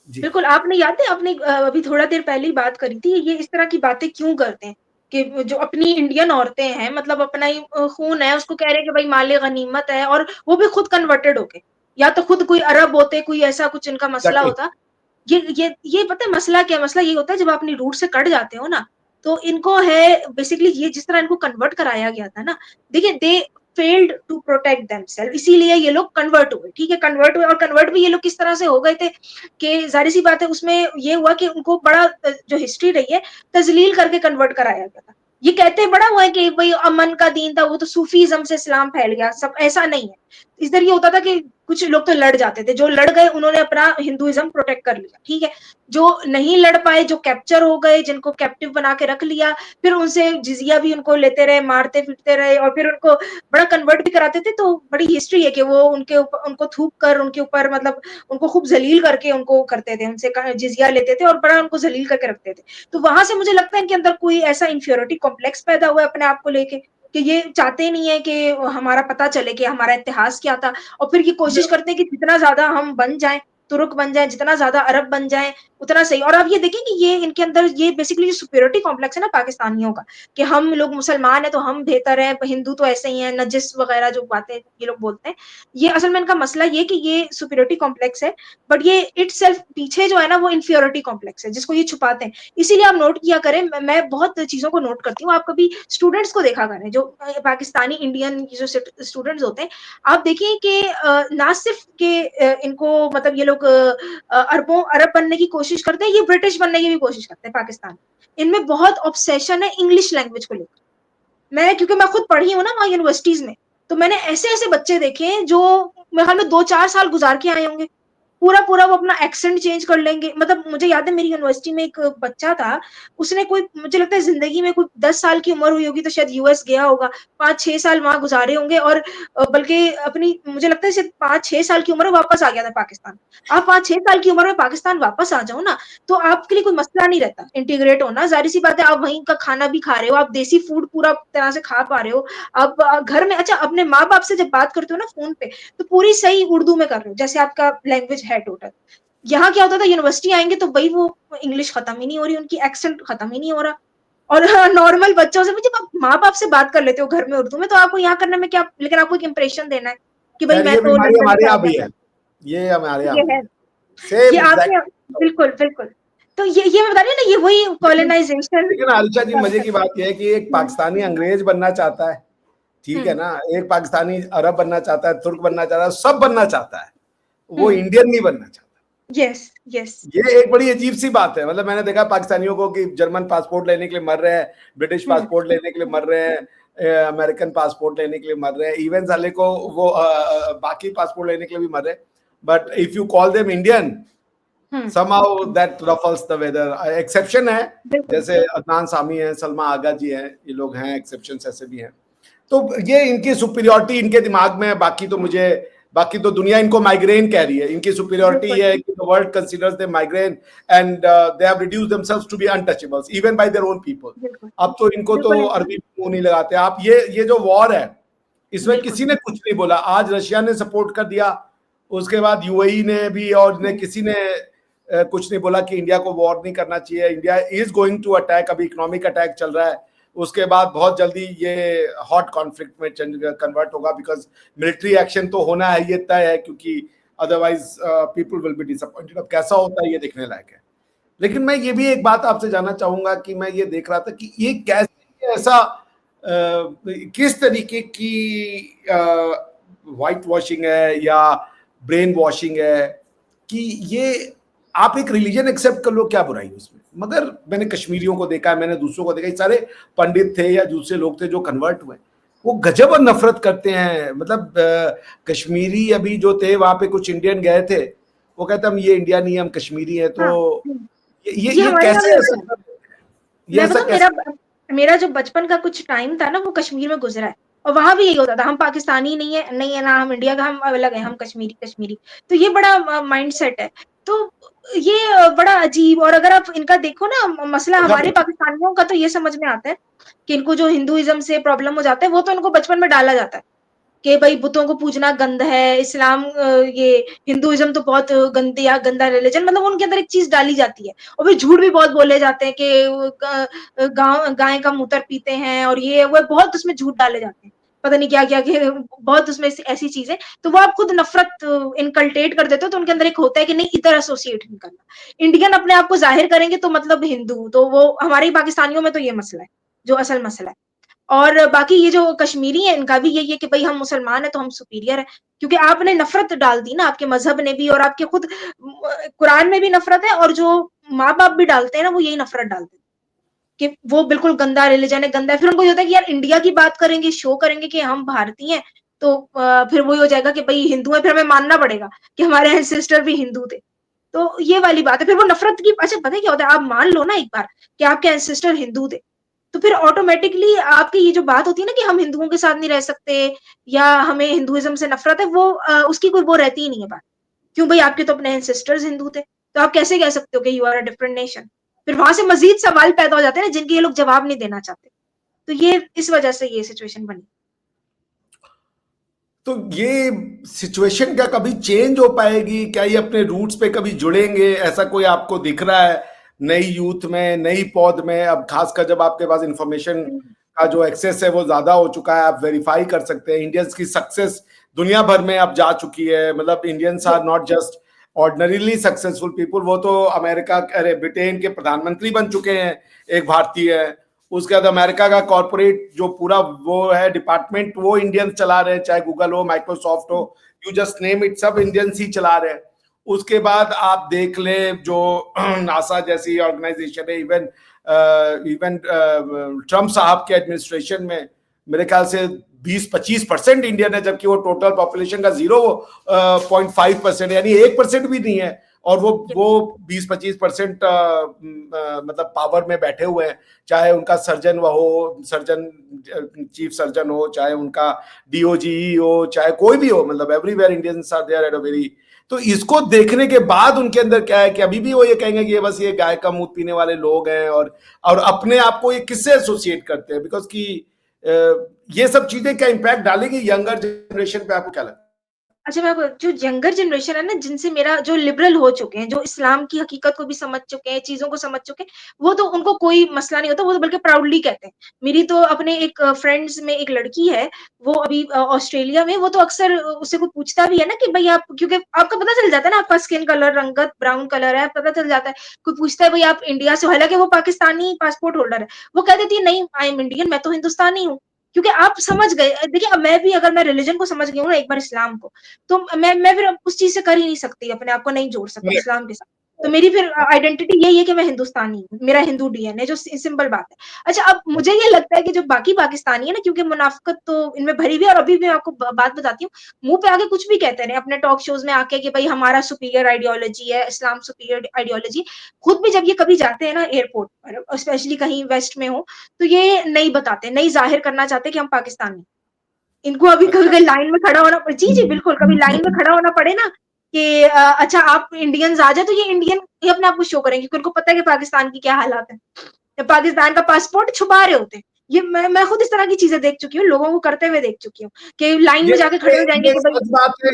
जी बिल्कुल, आपने याद है आपने अभी थोड़ा देर पहले ही बात करी थी, ये इस तरह की बातें क्यों करते हैं? कि जो अपनी इंडियन औरतें हैं, मतलब अपना ही खून है, उसको कह रहे हैं कि भाई माले गनीमत है और वो भी खुद कन्वर्टेड होके। या तो खुद कोई अरब होते, कोई ऐसा कुछ इनका मसला एग्जैक्टली होता। ये पता है मसला क्या है? मसला ये होता है जब आप अपनी रूट से कट जाते हो ना, तो इनको है बेसिकली ये जिस तरह इनको कन्वर्ट कराया गया था ना, देखिए they failed to protect themself, इसीलिए ये लोग कन्वर्ट हुए, ठीक है? कन्वर्ट हुए और कन्वर्ट भी ये लोग किस तरह से हो गए थे कि ज़ाहिर-सी बात है उसमें ये हुआ कि उनको बड़ा जो हिस्ट्री रही है, तज़लील करके कन्वर्ट कराया गया था। ये कहते बड़ा हुआ है कि भई अमन का दीन था, वो तो सूफीज़्म से इस्लाम फैल गया, सब ऐसा नहीं है। इधर ये होता था कि कुछ लोग तो लड़ जाते थे, जो लड़ गए उन्होंने अपना हिंदुइज़्म प्रोटेक्ट कर लिया, ठीक है? जो नहीं लड़ पाए, जो कैप्चर हो गए, जिनको कैप्टिव बना के रख लिया, फिर उनसे जिज़िया भी उनको लेते रहे, मारते-पीटते रहे और फिर उनको बड़ा कन्वर्ट भी कराते थे, तो बड़ी हिस्ट्री है कि वो उनको थूक कर उनके ऊपर मतलब उनको खूब ज़लील करके उनको करते थे, उनसे क जिज़िया लेते थे और बड़ा उनको ज़लील करके रखते थे। तो वहाँ से मुझे लगता है इनके अंदर कोई ऐसा इन्फीरियॉरिटी कॉम्प्लेक्स पैदा हुआ है अपने आप को लेके, कि ये चाहते नहीं है कि हमारा पता चले कि हमारा इतिहास क्या था और फिर ये कोशिश करते हैं कि जितना ज़्यादा हम बन जाएँ, तुर्क बन जाएँ, जितना ज़्यादा अरब बन जाएँ, उतना सही। और आप ये देखें कि ये इनके अंदर ये बेसिकली जो सुपीरियरिटी कॉम्प्लेक्स है ना पाकिस्तानियों का, कि हम लोग मुसलमान हैं तो हम बेहतर हैं, हिंदू तो ऐसे ही हैं, नजिस वगैरह जो बातें ये लोग बोलते हैं। ये असल में इनका मसला ये कि ये सुपीरियरिटी कॉम्प्लेक्स है, बट ये इटसेल्फ पीछे जो है ना वो इन्फीरियरिटी कॉम्प्लेक्स है, जिसको ये छुपाते हैं। इसीलिए आप नोट किया करें, मैं बहुत चीज़ों को नोट करती हूँ, आप कभी स्टूडेंट्स को देखा करें, जो पाकिस्तानी इंडियन जो स्टूडेंट्स होते हैं, आप देखिए कि ना सिर्फ कि इनको मतलब ये लोग अरब बनने की कोशिश करते हैं, ये ब्रिटिश बनने की भी कोशिश करते हैं पाकिस्तान। इनमें बहुत ऑब्सेशन है इंग्लिश लैंग्वेज को लेकर। क्योंकि मैं खुद पढ़ी हूँ ना वहाँ यूनिवर्सिटीज़ में, तो मैंने ऐसे-ऐसे बच्चे देखे हैं जो मेरे ख्याल में 2-4 साल गुज़ार के आए होंगे। पूरा पूरा वो अपना एक्सेंट चेंज कर लेंगे। मतलब मुझे याद है मेरी यूनिवर्सिटी में एक बच्चा था, उसने कोई मुझे लगता है ज़िंदगी में कोई 10 साल की उम्र हुई होगी तो शायद यूएस गया होगा, 5-6 साल वहाँ गुज़ारे होंगे और बल्कि अपनी मुझे लगता है शायद 5-6 साल की उम्र में वापस आ गया था पाकिस्तान। आप 5-6 साल की उम्र में पाकिस्तान वापस आ जाओ ना, तो आपके लिए कोई मसला नहीं रहता इंटीग्रेट होना। ज़ाहिर-सी बात है आप वहीं का खाना भी खा रहे हो, आप देसी फूड पूरा तरह से खा पा रहे हो। आप घर में अच्छा अपने माँ-बाप से जब बात करते हो ना फ़ोन पे, तो पूरी सही उर्दू में कर रहे हो, जैसे आपका लैंग्वेज है टोटल। यहाँ क्या होता था यूनिवर्सिटी आएँगे तो भई वो इंग्लिश खत्म ही नहीं हो रही, उनकी एक्सेंट खत्म ही नहीं हो रहा। और हाँ, नॉर्मल बच्चों से भी जब आप माँ-बाप से बात कर लेते हो घर में उर्दू में, तो आपको यहाँ करने में क्या लेकिन आपको एक इंप्रेशन देना है कि भई खैर मैं ये तो बीमारी लंदन हमारे से आ यहाँ गया भी था। है, ये हमारे यहाँ ये भी है, है, सेम ये आपके एग्जैक्ट। बिल्कुल, बिल्कुल। तो ये मैं बता रही हूँ ना, ये वही लेकिन कॉलोनाइज़ेशन लेकिन आलिशा जी, मजे की बात यह है कि एक हुँ, पाकिस्तानी अंग्रेज बनना चाहता है, ठीक है हुँ, ना, एक पाकिस्तानी अरब बनना चाहता है, तुर्क बनना चाहता है, सब बनना चाहता है, वो हुँ। इंडियन नहीं बनना चाहता। Yes, yes. ये एक बड़ी अजीब सी बात है। मतलब मैंने देखा पाकिस्तानियों को कि जर्मन पासपोर्ट लेने के लिए मर रहे हैं, ब्रिटिश हुँ, पासपोर्ट लेने के लिए मर रहे हैं, अमेरिकन पासपोर्ट लेने के लिए मर रहे हैं, इवन साले को वो बाकी पासपोर्ट लेने के लिए भी मर रहे हैं। But if you call them Indian, hmm, somehow that ruffles the weather. Exception है, बिल्कुल। जैसे अदनान सामी है, सलमा आगा जी हैं, ये लोग हैं, एक्सेप्शन ऐसे भी हैं। तो ये इनकी सुपीरियरिटी इनके दिमाग में है, बाकी तो दुनिया इनको माइग्रेन कह रही है। इनकी सुपीरियरिटी बिल्कुल, ये है कि the world considers them migrant and they have reduced themselves to be untouchables even by their own people. बिल्कुल। अब तो इनको तो बिल्कुल, अरबी मुंह नहीं लगाते। आप ये जो वॉर है, इसमें बिल्कुल। किसी ने कुछ नहीं बोला। आज रशिया ने सपोर्ट कर दिया, उसके बाद यूएई ने भी, और ने हुँ, किसी ने कुछ नहीं बोला कि इंडिया को वॉर नहीं करना चाहिए। India is going to attack, अभी इकोनॉमिक अटैक चल रहा है, उसके बाद बहुत जल्दी ये हॉट कॉन्फ्लिक्ट में कन्वर्ट होगा, बिकॉज मिलिट्री एक्शन तो होना है, ये तय है, क्योंकि otherwise people will be disappointed. अब कैसा होता है ये देखने लायक है। लेकिन मैं ये भी एक बात आपसे जानना चाहूंगा कि मैं ये देख रहा था कि ये कैसे ऐसा किस तरीके की वाइट वॉशिंग है या ब्रेन वॉशिंग है कि ये आप एक रिलीजन एक्सेप्ट कर लो, क्या बुराई है उसमें। मगर मैंने कश्मीरियों को देखा है, मैंने दूसरों को देखा, ये सारे पंडित थे या दूसरे लोग थे जो कन्वर्ट हुए, वो गजब और नफरत करते हैं। मतलब कश्मीरी अभी जो थे वहां पे कुछ इंडियन गए थे, वो कहते हम ये इंडिया नहीं है, हम कश्मीरी हैं। हाँ, तो हुँ। ये ये ये हमारे यहाँ कैसे भी ऐसा, होता है। ये मैं ऐसा बताऊँ कैसे। मेरा जो बचपन का कुछ टाइम था ना वो कश्मीर में गुज़रा है और वहाँ भी यही होता था, हम पाकिस्तानी नहीं है ना हम इंडिया का, हम अलग हैं, हम कश्मीरी। तो ये बड़ा माइंडसेट है। तो ये बड़ा अजीब। और अगर आप इनका देखो ना मसला अच्छा हमारे पाकिस्तानियों का तो ये समझ में आता है कि इनको जो हिंदुइज़्म से प्रॉब्लम हो जाता है, वो तो इनको बचपन में डाला जाता है। कि भई बुतों को पूजना गंद है, इस्लाम ये हिंदुइज़्म तो बहुत गंदा रिलिजन, मतलब उनके अंदर एक चीज़ डाली जाती है। और फिर झूठ भी बहुत बोले जाते हैं कि गाय का मूत्र पीते हैं और ये वो बहुत उसमें झूठ डाले जाते हैं। पता नहीं क्या-क्या के बहुत उसमें ऐसी चीज़ें, तो वो आप खुद नफ़रत इनकल्टेट कर देते हो, तो उनके अंदर एक होता है कि नहीं इधर एसोसिएट नहीं करना। इंडियन अपने आप को ज़ाहिर करेंगे तो मतलब हिंदू, तो वो हमारे पाकिस्तानियों में तो ये मसला है, जो असल मसला है। और बाकी ये जो कश्मीरी हैं, इनका भी यही है कि भई हम मुसलमान हैं तो हम सुपीरियर हैं। क्योंकि आपने नफ़रत डाल दी ना, आपके मज़हब ने भी और आपके खुद कुरान में भी नफ़रत है और जो माँ-बाप भी डालते हैं ना, वो यही नफ़रत डालते हैं कि वो बिल्कुल गंदा रिलिजन है, गंदा है। फिर उनको ये होता है कि यार इंडिया की बात करेंगे, शो करेंगे कि हम भारतीय हैं, तो फिर वही हो जाएगा कि भई हिंदू हैं, फिर हमें मानना पड़ेगा कि हमारे एंसेस्टर भी हिंदू थे। तो ये वाली बात है। फिर वो नफ़रत की अच्छा पता है क्या होता है, आप मान लो ना एक बार कि आपके एंसेस्टर हिंदू थे, तो फिर ऑटोमैटिकली आपकी ये जो बात होती है ना कि हम हिंदुओं के साथ नहीं रह सकते या हमें हिंदुइज़्म से नफ़रत है, वो उसकी कोई वो रहती ही नहीं है बात। क्यों भई आपके तो अपने एंसेस्टर्स हिंदू थे, तो आप कैसे कह सकते हो कि you are a different nation? फिर वहाँ से मज़ीद सवाल पैदा हो जाते हैं ना जिनके ये लोग जवाब नहीं देना चाहते। तो ये इस वजह से ये सिचुएशन बनी। तो ये सिचुएशन क्या कभी चेंज हो पाएगी? क्या ये अपने रूट्स पे कभी जुड़ेंगे? ऐसा कोई आपको दिख रहा है नई यूथ में, नई पौध में? अब खासकर जब आपके पास इंफॉर्मेशन हुँ, का जो एक्सेस है वो ज्यादा हो चुका है, आप वेरीफाई कर सकते हैं। इंडियंस की सक्सेस दुनिया भर में अब जा चुकी है। मतलब Indians are not just ordinarily successful people, वो तो अमेरिका, अरे ब्रिटेन के प्रधानमंत्री बन चुके हैं एक भारतीय है। उसके बाद अमेरिका का कॉर्पोरेट जो पूरा वो है डिपार्टमेंट, वो इंडियंस चला रहे हैं, चाहे गूगल हो, माइक्रोसॉफ्ट हो, यू जस्ट नेम इट, सब इंडियंस ही चला रहे हैं। उसके बाद आप देख ले जो नासा जैसी ऑर्गेनाइजेशन है, इवन ट्रम्प साहब के एडमिनिस्ट्रेशन में मेरे ख्याल से 20-25% इंडियन है, जबकि वो टोटल पॉपुलेशन का 0.5% यानी 1% भी नहीं है। और वो 20-25% मतलब पावर में बैठे हुए हैं, चाहे उनका सर्जन चीफ सर्जन हो, चाहे उनका DOGE हो, चाहे कोई भी हो, मतलब everywhere Indians are there at a very. तो इसको देखने के बाद उनके अंदर क्या है कि अभी भी वो ये कहेंगे कि ये बस ये गाय का मूत्र पीने वाले लोग हैं, और अपने आप को ये किससे एसोसिएट करते हैं, बिकॉज कि ये सब चीजें क्या इम्पैक्ट डालेगी यंगर जनरेशन पे, आपको क्या लगता है? अच्छा, मैं जो यंगर जनरेशन है ना, जिनसे मेरा जो लिबरल हो चुके हैं, जो इस्लाम की हकीकत को भी समझ चुके हैं, चीज़ों को समझ चुके हैं, वो तो उनको कोई मसला नहीं होता, वो तो बल्कि प्राउडली कहते हैं। मेरी तो अपने एक फ्रेंड्स में एक लड़की है, वो अभी ऑस्ट्रेलिया में, वो तो अक्सर उससे कोई पूछता भी है ना कि भई आप, क्योंकि आपको पता चल जाता है ना, आपका स्किन कलर, रंगत ब्राउन कलर है, पता चल जाता है। कोई पूछता है भई आप इंडिया से हो? हालाँकि वो पाकिस्तानी पासपोर्ट होल्डर है। वो कह देती है नहीं, आई एम इंडियन, मैं तो हिंदुस्तानी हूँ। क्योंकि आप समझ गए, देखिए अब मैं भी, अगर मैं रिलिजन को समझ गई हूँ ना एक बार, इस्लाम को, तो मैं फिर अब उस चीज़ से कर ही नहीं सकती, अपने आप को नहीं जोड़ सकती इस्लाम के साथ। तो मेरी फिर आइडेंटिटी यही है कि मैं हिंदुस्तानी हूँ, मेरा हिंदू डीएनए, जो सिंपल बात है। अच्छा, अब मुझे ये लगता है कि जो बाकी पाकिस्तानी है ना, क्योंकि मुनाफ़िकत तो इनमें भरी हुई है, और अभी भी मैं आपको बात बताती हूँ, मुँह पे आके कुछ भी कहते रहे अपने टॉक शोज़ में आके कि भई हमारा सुपीरियर आइडियोलॉजी है, इस्लाम सुपीरियर आइडियोलॉजी। खुद भी जब ये कभी जाते हैं ना एयरपोर्ट पर, स्पेशली कहीं वेस्ट में हो, तो ये नहीं बताते, नहीं ज़ाहिर करना चाहते कि हम पाकिस्तानी हैं। इनको अभी कभी लाइन में खड़ा होना पड़े, जी बिल्कुल, कभी लाइन में खड़ा होना पड़े ना कि अच्छा आप इंडियंस आ जाए, तो ये इंडियन ये अपने आप को शो करेंगे, क्योंकि उनको पता है कि पाकिस्तान की क्या हालात है। तो पाकिस्तान का पासपोर्ट छुपा रहे होते हैं। ये मैं खुद इस तरह की चीजें देख चुकी हूँ, लोगों को करते हुए देख चुकी हूँ कि लाइन में जाके खड़े हो जाएंगे कि भाई, सच बात है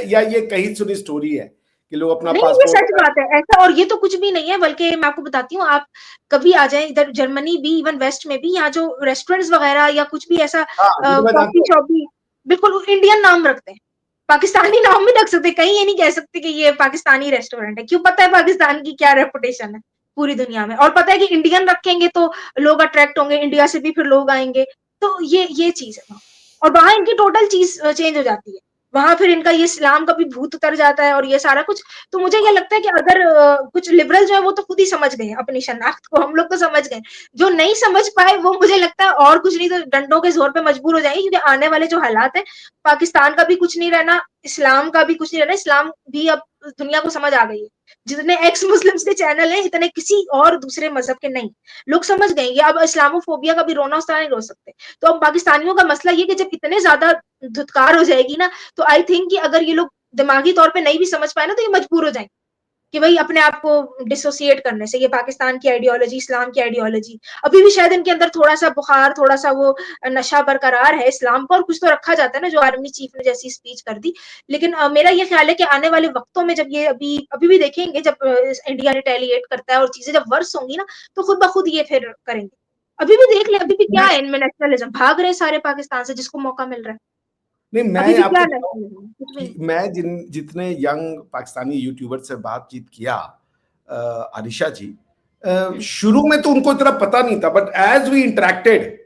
या ये कहीं सुनी स्टोरी है कि लोग अपना नहीं, ये पासपोर्ट? सच बात है ऐसा, और ये तो कुछ भी नहीं है, बल्कि मैं आपको बताती हूँ, आप कभी आ जाएं इधर जर्मनी भी, इवन वेस्ट में भी, यहाँ जो रेस्टोरेंट्स वगैरह या कुछ भी ऐसा हाँ, ये मैं जानता कॉफी हूँ। शॉप भी, बिल्कुल इंडियन नाम रखते हैं, पाकिस्तानी नाम भी रख सकते हैं, कहीं ये नहीं कह सकते कि ये पाकिस्तानी रेस्टोरेंट है। क्यों? पता है पाकिस्तान की क्या रेपुटेशन है पूरी दुनिया में, और पता है कि इंडियन रखेंगे तो लोग अट्रैक्ट होंगे, इंडिया से भी फिर लोग आएंगे। तो ये चीज है वहाँ, और वहां इनकी टोटल चीज चेंज हो जाती है। वहां फिर इनका ये इस्लाम का भी भूत उतर जाता है, और ये सारा कुछ। तो मुझे ये लगता है कि अगर कुछ लिबरल जो है वो तो खुद ही समझ गए अपनी शनाख्त को, हम लोग तो समझ गए। जो नहीं समझ पाए वो, मुझे लगता है और कुछ नहीं तो डंडों के जोर पे मजबूर हो जाएंगे, क्योंकि आने वाले जो हालात है, पाकिस्तान का भी कुछ नहीं रहना, इस्लाम का भी कुछ नहीं रहना। इस्लाम भी अब दुनिया को समझ आ गई है। जितने एक्स मुस्लिम्स के चैनल हैं, इतने किसी और दूसरे मजहब के नहीं। लोग समझ गए कि अब इस्लामोफोबिया का भी रोना उस तरह नहीं रो सकते। तो अब पाकिस्तानियों का मसला ये कि जब इतने ज्यादा धुतकार हो जाएगी ना, तो आई थिंक कि अगर ये लोग दिमागी तौर पे नहीं भी समझ पाए ना, तो ये मजबूर हो जाएंगे कि भाई अपने आप को डिसोसिएट करने से, ये पाकिस्तान की आइडियोलॉजी, इस्लाम की आइडियोलॉजी, अभी भी शायद इनके अंदर थोड़ा सा बुखार, थोड़ा सा वो नशा बरकरार है इस्लाम पर, और कुछ तो रखा जाता है ना, जो आर्मी चीफ ने जैसी स्पीच कर दी। लेकिन मेरा ये ख्याल है कि आने वाले वक्तों में, जब ये अभी भी देखेंगे, जब इंडिया रिटेलिएट करता है और चीजें जब वर्स होंगी ना, तो खुद ब खुद ये फिर करेंगे। अभी भी देख ले, अभी भी क्या है इनमें, नेशनलिज्म, भाग रहे सारे पाकिस्तान से जिसको मौका मिल रहा है। नहीं, अभी मैं भी क्या आपको बताऊं नेशनलिज्म, कुछ भी कि नहीं। मैं जितने यंग पाकिस्तानी यूट्यूबर से बातचीत किया, आलिशा जी, शुरू में तो उनको इतना पता नहीं था, बट एज वी इंटरेक्टेड,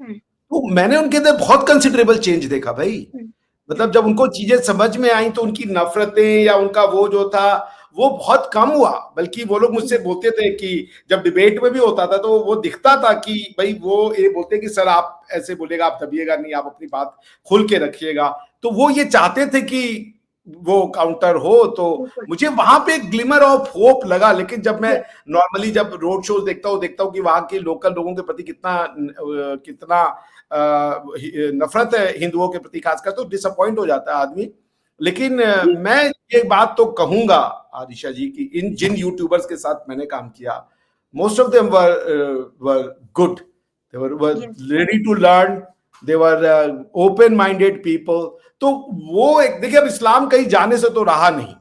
हम्म, तो मैंने उनके अंदर बहुत कंसिडरेबल चेंज देखा भाई। हम्म, मतलब जब उनको चीजें समझ में आई, तो उनकी नफरतें या उनका वो जो था, वो बहुत कम हुआ। बल्कि वो लोग मुझसे बोलते थे कि जब डिबेट में भी होता था, तो वो दिखता था कि भाई वो ये बोलते कि सर आप ऐसे बोलेगा, आप दबिएगा नहीं, आप अपनी बात खुल के रखिएगा। तो वो ये चाहते थे कि वो काउंटर हो। तो बिल्कुल। मुझे वहां पे एक ग्लिमर ऑफ होप लगा। लेकिन जब मैं नॉर्मली जब रोड शोज देखता हूँ कि वहां के लोकल लोगों के प्रति कितना कितना नफरत है हिंदुओं के प्रति, खासकर, तो डिसअपॉइंट हो जाता है आदमी। लेकिन मैं ये बात तो कहूंगा आदिशा जी कि इन जिन यूट्यूबर्स के साथ मैंने काम किया, most of them were good, they were ready to learn, they were open minded people. तो वो एक, देखिए अब इस्लाम कहीं जाने से तो रहा नहीं।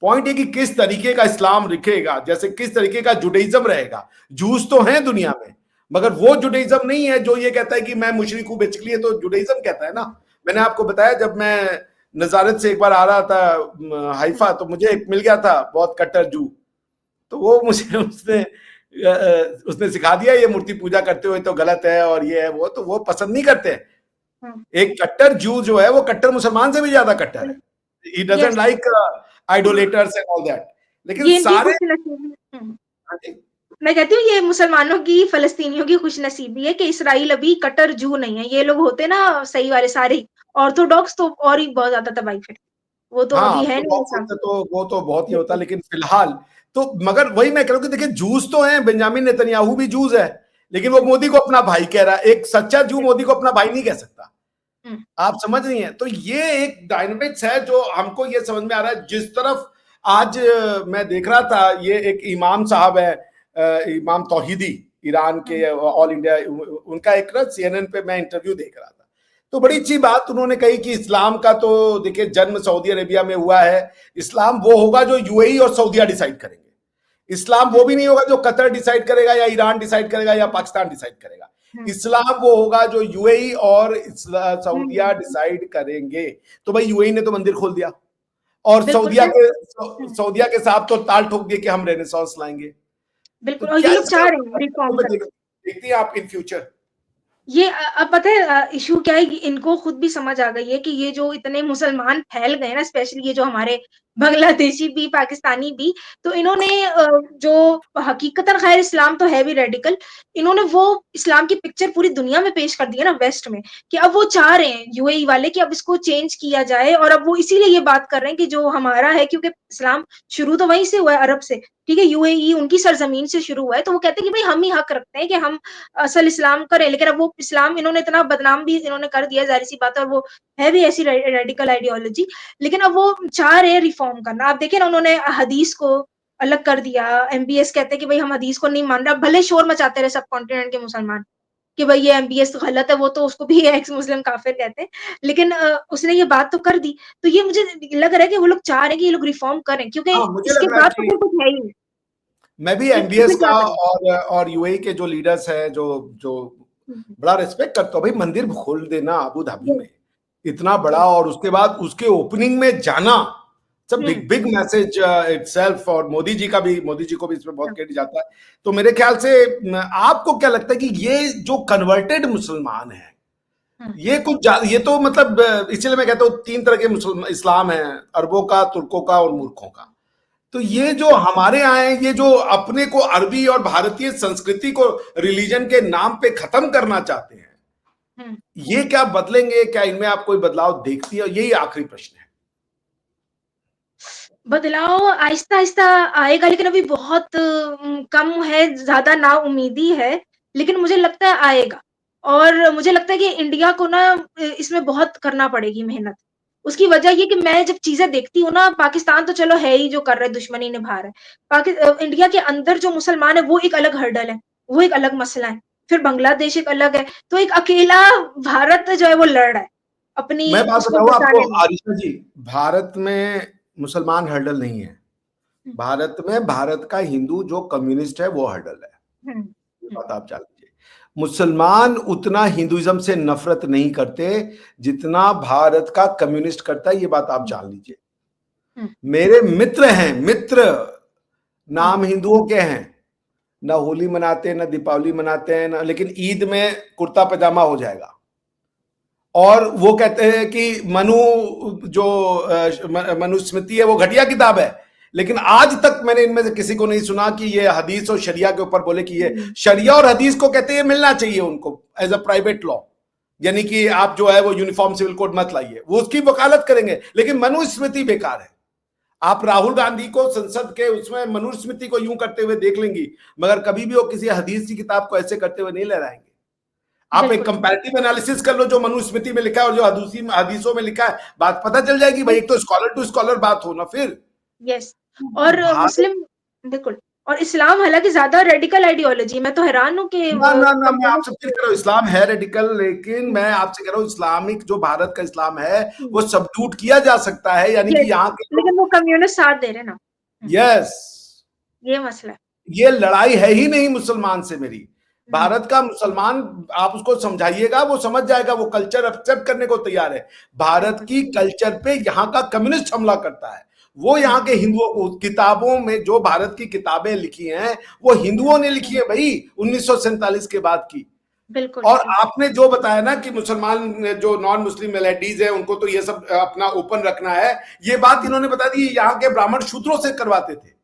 पॉइंट है कि किस तरीके का इस्लाम दिखेगा, जैसे किस तरीके का जुडाइज्म रहेगा। जूस तो है दुनिया में, मगर वो जुडाइज्म नहीं है जो ये कहता है कि मैं मुशरिक हूं। बेसिकली ये तो जुडाइज्म कहता है ना। मैंने आपको बताया, जब मैं नजारत से एक बार आ रहा था हाइफा, तो मुझे एक मिल गया था बहुत कट्टर जू। तो वो मुझे उसने सिखा दिया, ये मूर्ति पूजा करते हुए तो गलत है और ये है वो, तो वो पसंद नहीं करते। एक कट्टर जू जो है वो कट्टर मुसलमान से भी ज्यादा कट्टर है। He doesn't like idolaters and all that. लेकिन ये इनकी सारे, कुछ नसीब। हाँ जी, मैं कहती हूँ ये मुसलमानों की, फ़लस्तीनियों की खुशनसीबी है कि इसराइल अभी कट्टर जू नहीं है। ये लोग होते ना सही वाले सारे ही, ऑर्थोडॉक्स तो और ही बहुत ज़्यादा तबाही फिर। वो तो हाँ, अभी है नहीं ऑर्थोडॉक्स ऐसा। होते तो वो तो बहुत ही होता, बिल्कुल। लेकिन फिलहाल तो मगर वही मैं कह रहा हूँ कि देखिए जूस तो हैं, बेंजामिन नेतन्याहू भी जूस है, लेकिन वो मोदी को अपना भाई कह रहा है। एक सच्चा जू मोदी को अपना भाई नहीं कह सकता। हुँ, आप समझ रही हैं? तो ये एक डायनामिक्स है जो हमको ये समझ में आ रहा है। जिस तरफ आज मैं देख रहा था, ये एक इमाम साहब है, इमाम तौहीदी, ईरान के हुँ, ऑल इंडिया, उनका एक ना CNN पे मैं इंटरव्यू देख रहा था। तो बड़ी अच्छी बात उन्होंने कही कि इस्लाम का तो देखिए जन्म सऊदी अरेबिया में हुआ है। इस्लाम वो होगा जो यूएई और सऊदिया डिसाइड करेंगे। इस्लाम वो हुँ, भी नहीं होगा जो कतर डिसाइड करेगा या ईरान डिसाइड करेगा या पाकिस्तान डिसाइड करेगा। हुँ, इस्लाम वो होगा जो यूएई और सऊदिया हुँ, डिसाइड करेंगे। तो भाई यूएई ने तो मंदिर खोल दिया, और बिल्कुल सऊदिया फिर के हुँ, सऊदिया के साथ तो ताल ठोक दिए कि हम रेनेसांस लाएंगे। तो बिल्कुल और ये क्या लोग इसका चाह रहे हैं रिफ़ॉर्म करना। देखती हैं आप इन फ्यूचर? ये अब पता है इश्यू क्या है कि इनको खुद भी समझ आ गई है कि ये जो इतने मुसलमान फैल गए ना स्पेशली ये जो हमारे बांग्लादेशी भी, पाकिस्तानी भी, तो इन्होंने जो हकीकतन ख़ैर इस्लाम तो है भी रेडिकल, इन्होंने वो इस्लाम की पिक्चर पूरी दुनिया में पेश कर दी है ना वेस्ट में, कि अब वो चाह रहे हैं यूएई वाले कि अब इसको चेंज किया जाए और अब वो इसीलिए ये बात कर रहे हैं कि जो हमारा है क्योंकि इस्लाम शुरू तो वहीं से हुआ है अरब से, ठीक है? यूएई उनकी सरज़मीन से शुरू हुआ है, तो वो कहते हैं कि भई हम ही हक रखते हैं कि हम असल इस्लाम करें, लेकिन अब वो इस्लाम इन्होंने इतना बदनाम भी इन्होंने कर दिया ज़ाहिर-सी बात है और वो है भी ऐसी रेडिकल आइडियोलॉजी, लेकिन अब वो चाह रहे हैं रिफ़ॉर्म करना। आप देखिए ना उन्होंने हदीस को अलग कर दिया, एमबीएस कहते हैं कि भई हम हदीस को नहीं मान रहे, अब भले शोर मचाते रहे सब कॉन्टिनेंट के मुसलमान, कि भई ये एमबीएस गलत है, वो तो उसको भी एक्स मुस्लिम काफ़िर कहते हैं, लेकिन उसने ये बात तो कर दी। तो ये मुझे लग रहा है कि वो लोग चाह रहे हैं कि ये लोग रिफ़ॉर्म करें, क्योंकि हाँ, मुझे इसके लग रहा है बाद तो कि फिर कुछ है ही नहीं, मैं भी कि एमबीएस इसमें का क्या करें? और यूएई के जो लीडर्स हैं, जो जो हुँ, हुँ। बड़ा रिस्पेक्ट करता हूँ। भाई मंदिर खोल देना अबू धाबी यस, में, इतना बड़ा, यस। और उसके बाद उसके ओपनिंग में जाना, सब हुँ, बिग बिग मैसेज इटसेल्फ। और मोदी जी को भी इसमें बहुत हाँ, क्रेडिट जाता है। तो मेरे ख्याल से आपको क्या लगता है कि ये जो कन्वर्टेड मुसलमान है, हाँ। ये ये तो मतलब इसलिए मैं कहता हूँ तीन तरह के मुसलमान इस्लाम है, अरबों का, तुर्कों का और मूर्खों का। तो ये जो हमारे यहाँ है, ये जो अपने को अरबी और भारतीय संस्कृति को रिलीजन के नाम पे खत्म करना चाहते हैं, हुँ। ये क्या बदलेंगे? क्या इनमें आप कोई बदलाव देखती है? यही आखिरी प्रश्न है। बदलाव आहिस्ता-आहिस्ता आएगा लेकिन अभी बहुत कम है, ज़्यादा नाउम्मीदी है, लेकिन मुझे लगता है आएगा। और मुझे लगता है कि इंडिया को ना इसमें बहुत करना पड़ेगी मेहनत। उसकी वजह ये कि मैं जब चीज़ें देखती हूँ ना, पाकिस्तान तो चलो है ही जो कर रहा है, दुश्मनी निभा रहा है। इंडिया के अंदर जो मुसलमान है वो एक अलग हर्डल है, वो एक अलग मसला है। फिर बांग्लादेश एक अलग है, तो एक अकेला भारत जो है वो लड़ रहा है, अपनी मैं बात उसको बताऊँ आपको बचाने में। आरिशा जी, भारत में मुसलमान हर्डल नहीं है। हुँ, भारत में भारत का हिंदू जो कम्युनिस्ट है वो हर्डल है। हुँ, ये हुँ, बात आप जान लीजिए। मुसलमान उतना हिंदुइज्म से नफरत नहीं करते जितना भारत का कम्युनिस्ट करता है, ये बात आप हुँ, जान लीजिए। हुँ, मेरे मित्र हैं, मित्र, हुँ। नाम हिंदुओं के हैं, ना होली मनाते हैं, ना दीपावली मनाते हैं, ना, लेकिन ईद में कुर्ता पैजामा हो जाएगा। और वो कहते हैं कि जो मनुस्मृति है वो घटिया किताब है, लेकिन आज तक मैंने इनमें से किसी को नहीं सुना कि ये हदीस और शरिया के ऊपर बोले कि ये हुँ, शरिया और हदीस को कहते हैं मिलना चाहिए उनको एज अ प्राइवेट लॉ, यानी कि आप जो है वो यूनिफॉर्म सिविल कोड मत लाइए, वो उसकी वकालत करेंगे, लेकिन मनुस्मृति बेकार है। आप राहुल गांधी को संसद के उसमें मनुस्मृति को यूं करते हुए देख लेंगी, मगर कभी भी वो किसी हदीस की किताब को ऐसे करते हुए नहीं लहराएंगे। आप एक बिल्कुल, कंपैरेटिव एनालिसिस कर लो जो मनुस्मृति में लिखा है और जो हदीसों में लिखा है, बात पता चल जाएगी भाई। एक तो स्कॉलर टू स्कॉलर बात हो ना फिर। यस और भारत, मुस्लिम बिल्कुल और इस्लाम हालाँकि ज़्यादा रेडिकल आइडियोलॉजी है, मैं तो हैरान हूँ कि ना ना ना, मैं आपसे फिर कम्युनिस्ट कह रहा हूँ इस्लाम है रेडिकल, लेकिन हुँ, मैं आपसे कह रहा हूँ इस्लामिक जो भारत का इस्लाम है हुँ, वो सबड्यूट किया जा सकता है, यानी कि यस यहाँ के लोग। लेकिन वो कम्युनिस्ट साथ दे रहे हैं ना। हुँ, यस, ये मसला है। ये लड़ाई है ही नहीं मुसलमान से मेरी। हुँ, भारत का मुसलमान, आप उसको समझाइएगा वो समझ जाएगा, वो कल्चर एक्सेप्ट करने को तैयार है। भारत बिल्कुल। की कल्चर पे यहाँ का कम्युनिस्ट हमला करता है। वो हुँ, यहाँ के हिंदुओं को, किताबों में जो भारत की किताबें लिखी हैं वो हुँ, हिंदुओं ने लिखी है भाई, 1947 के बाद की। बिल्कुल, और बिल्कुल। आपने जो बताया ना कि मुसलमान जो नॉन मुस्लिम मेलेडीज है उनको तो ये सब अपना ओपन रखना है, ये बात हुँ, इन्होंने बता दी, यहाँ के ब्राह्मण शूद्रों से करवाते थे।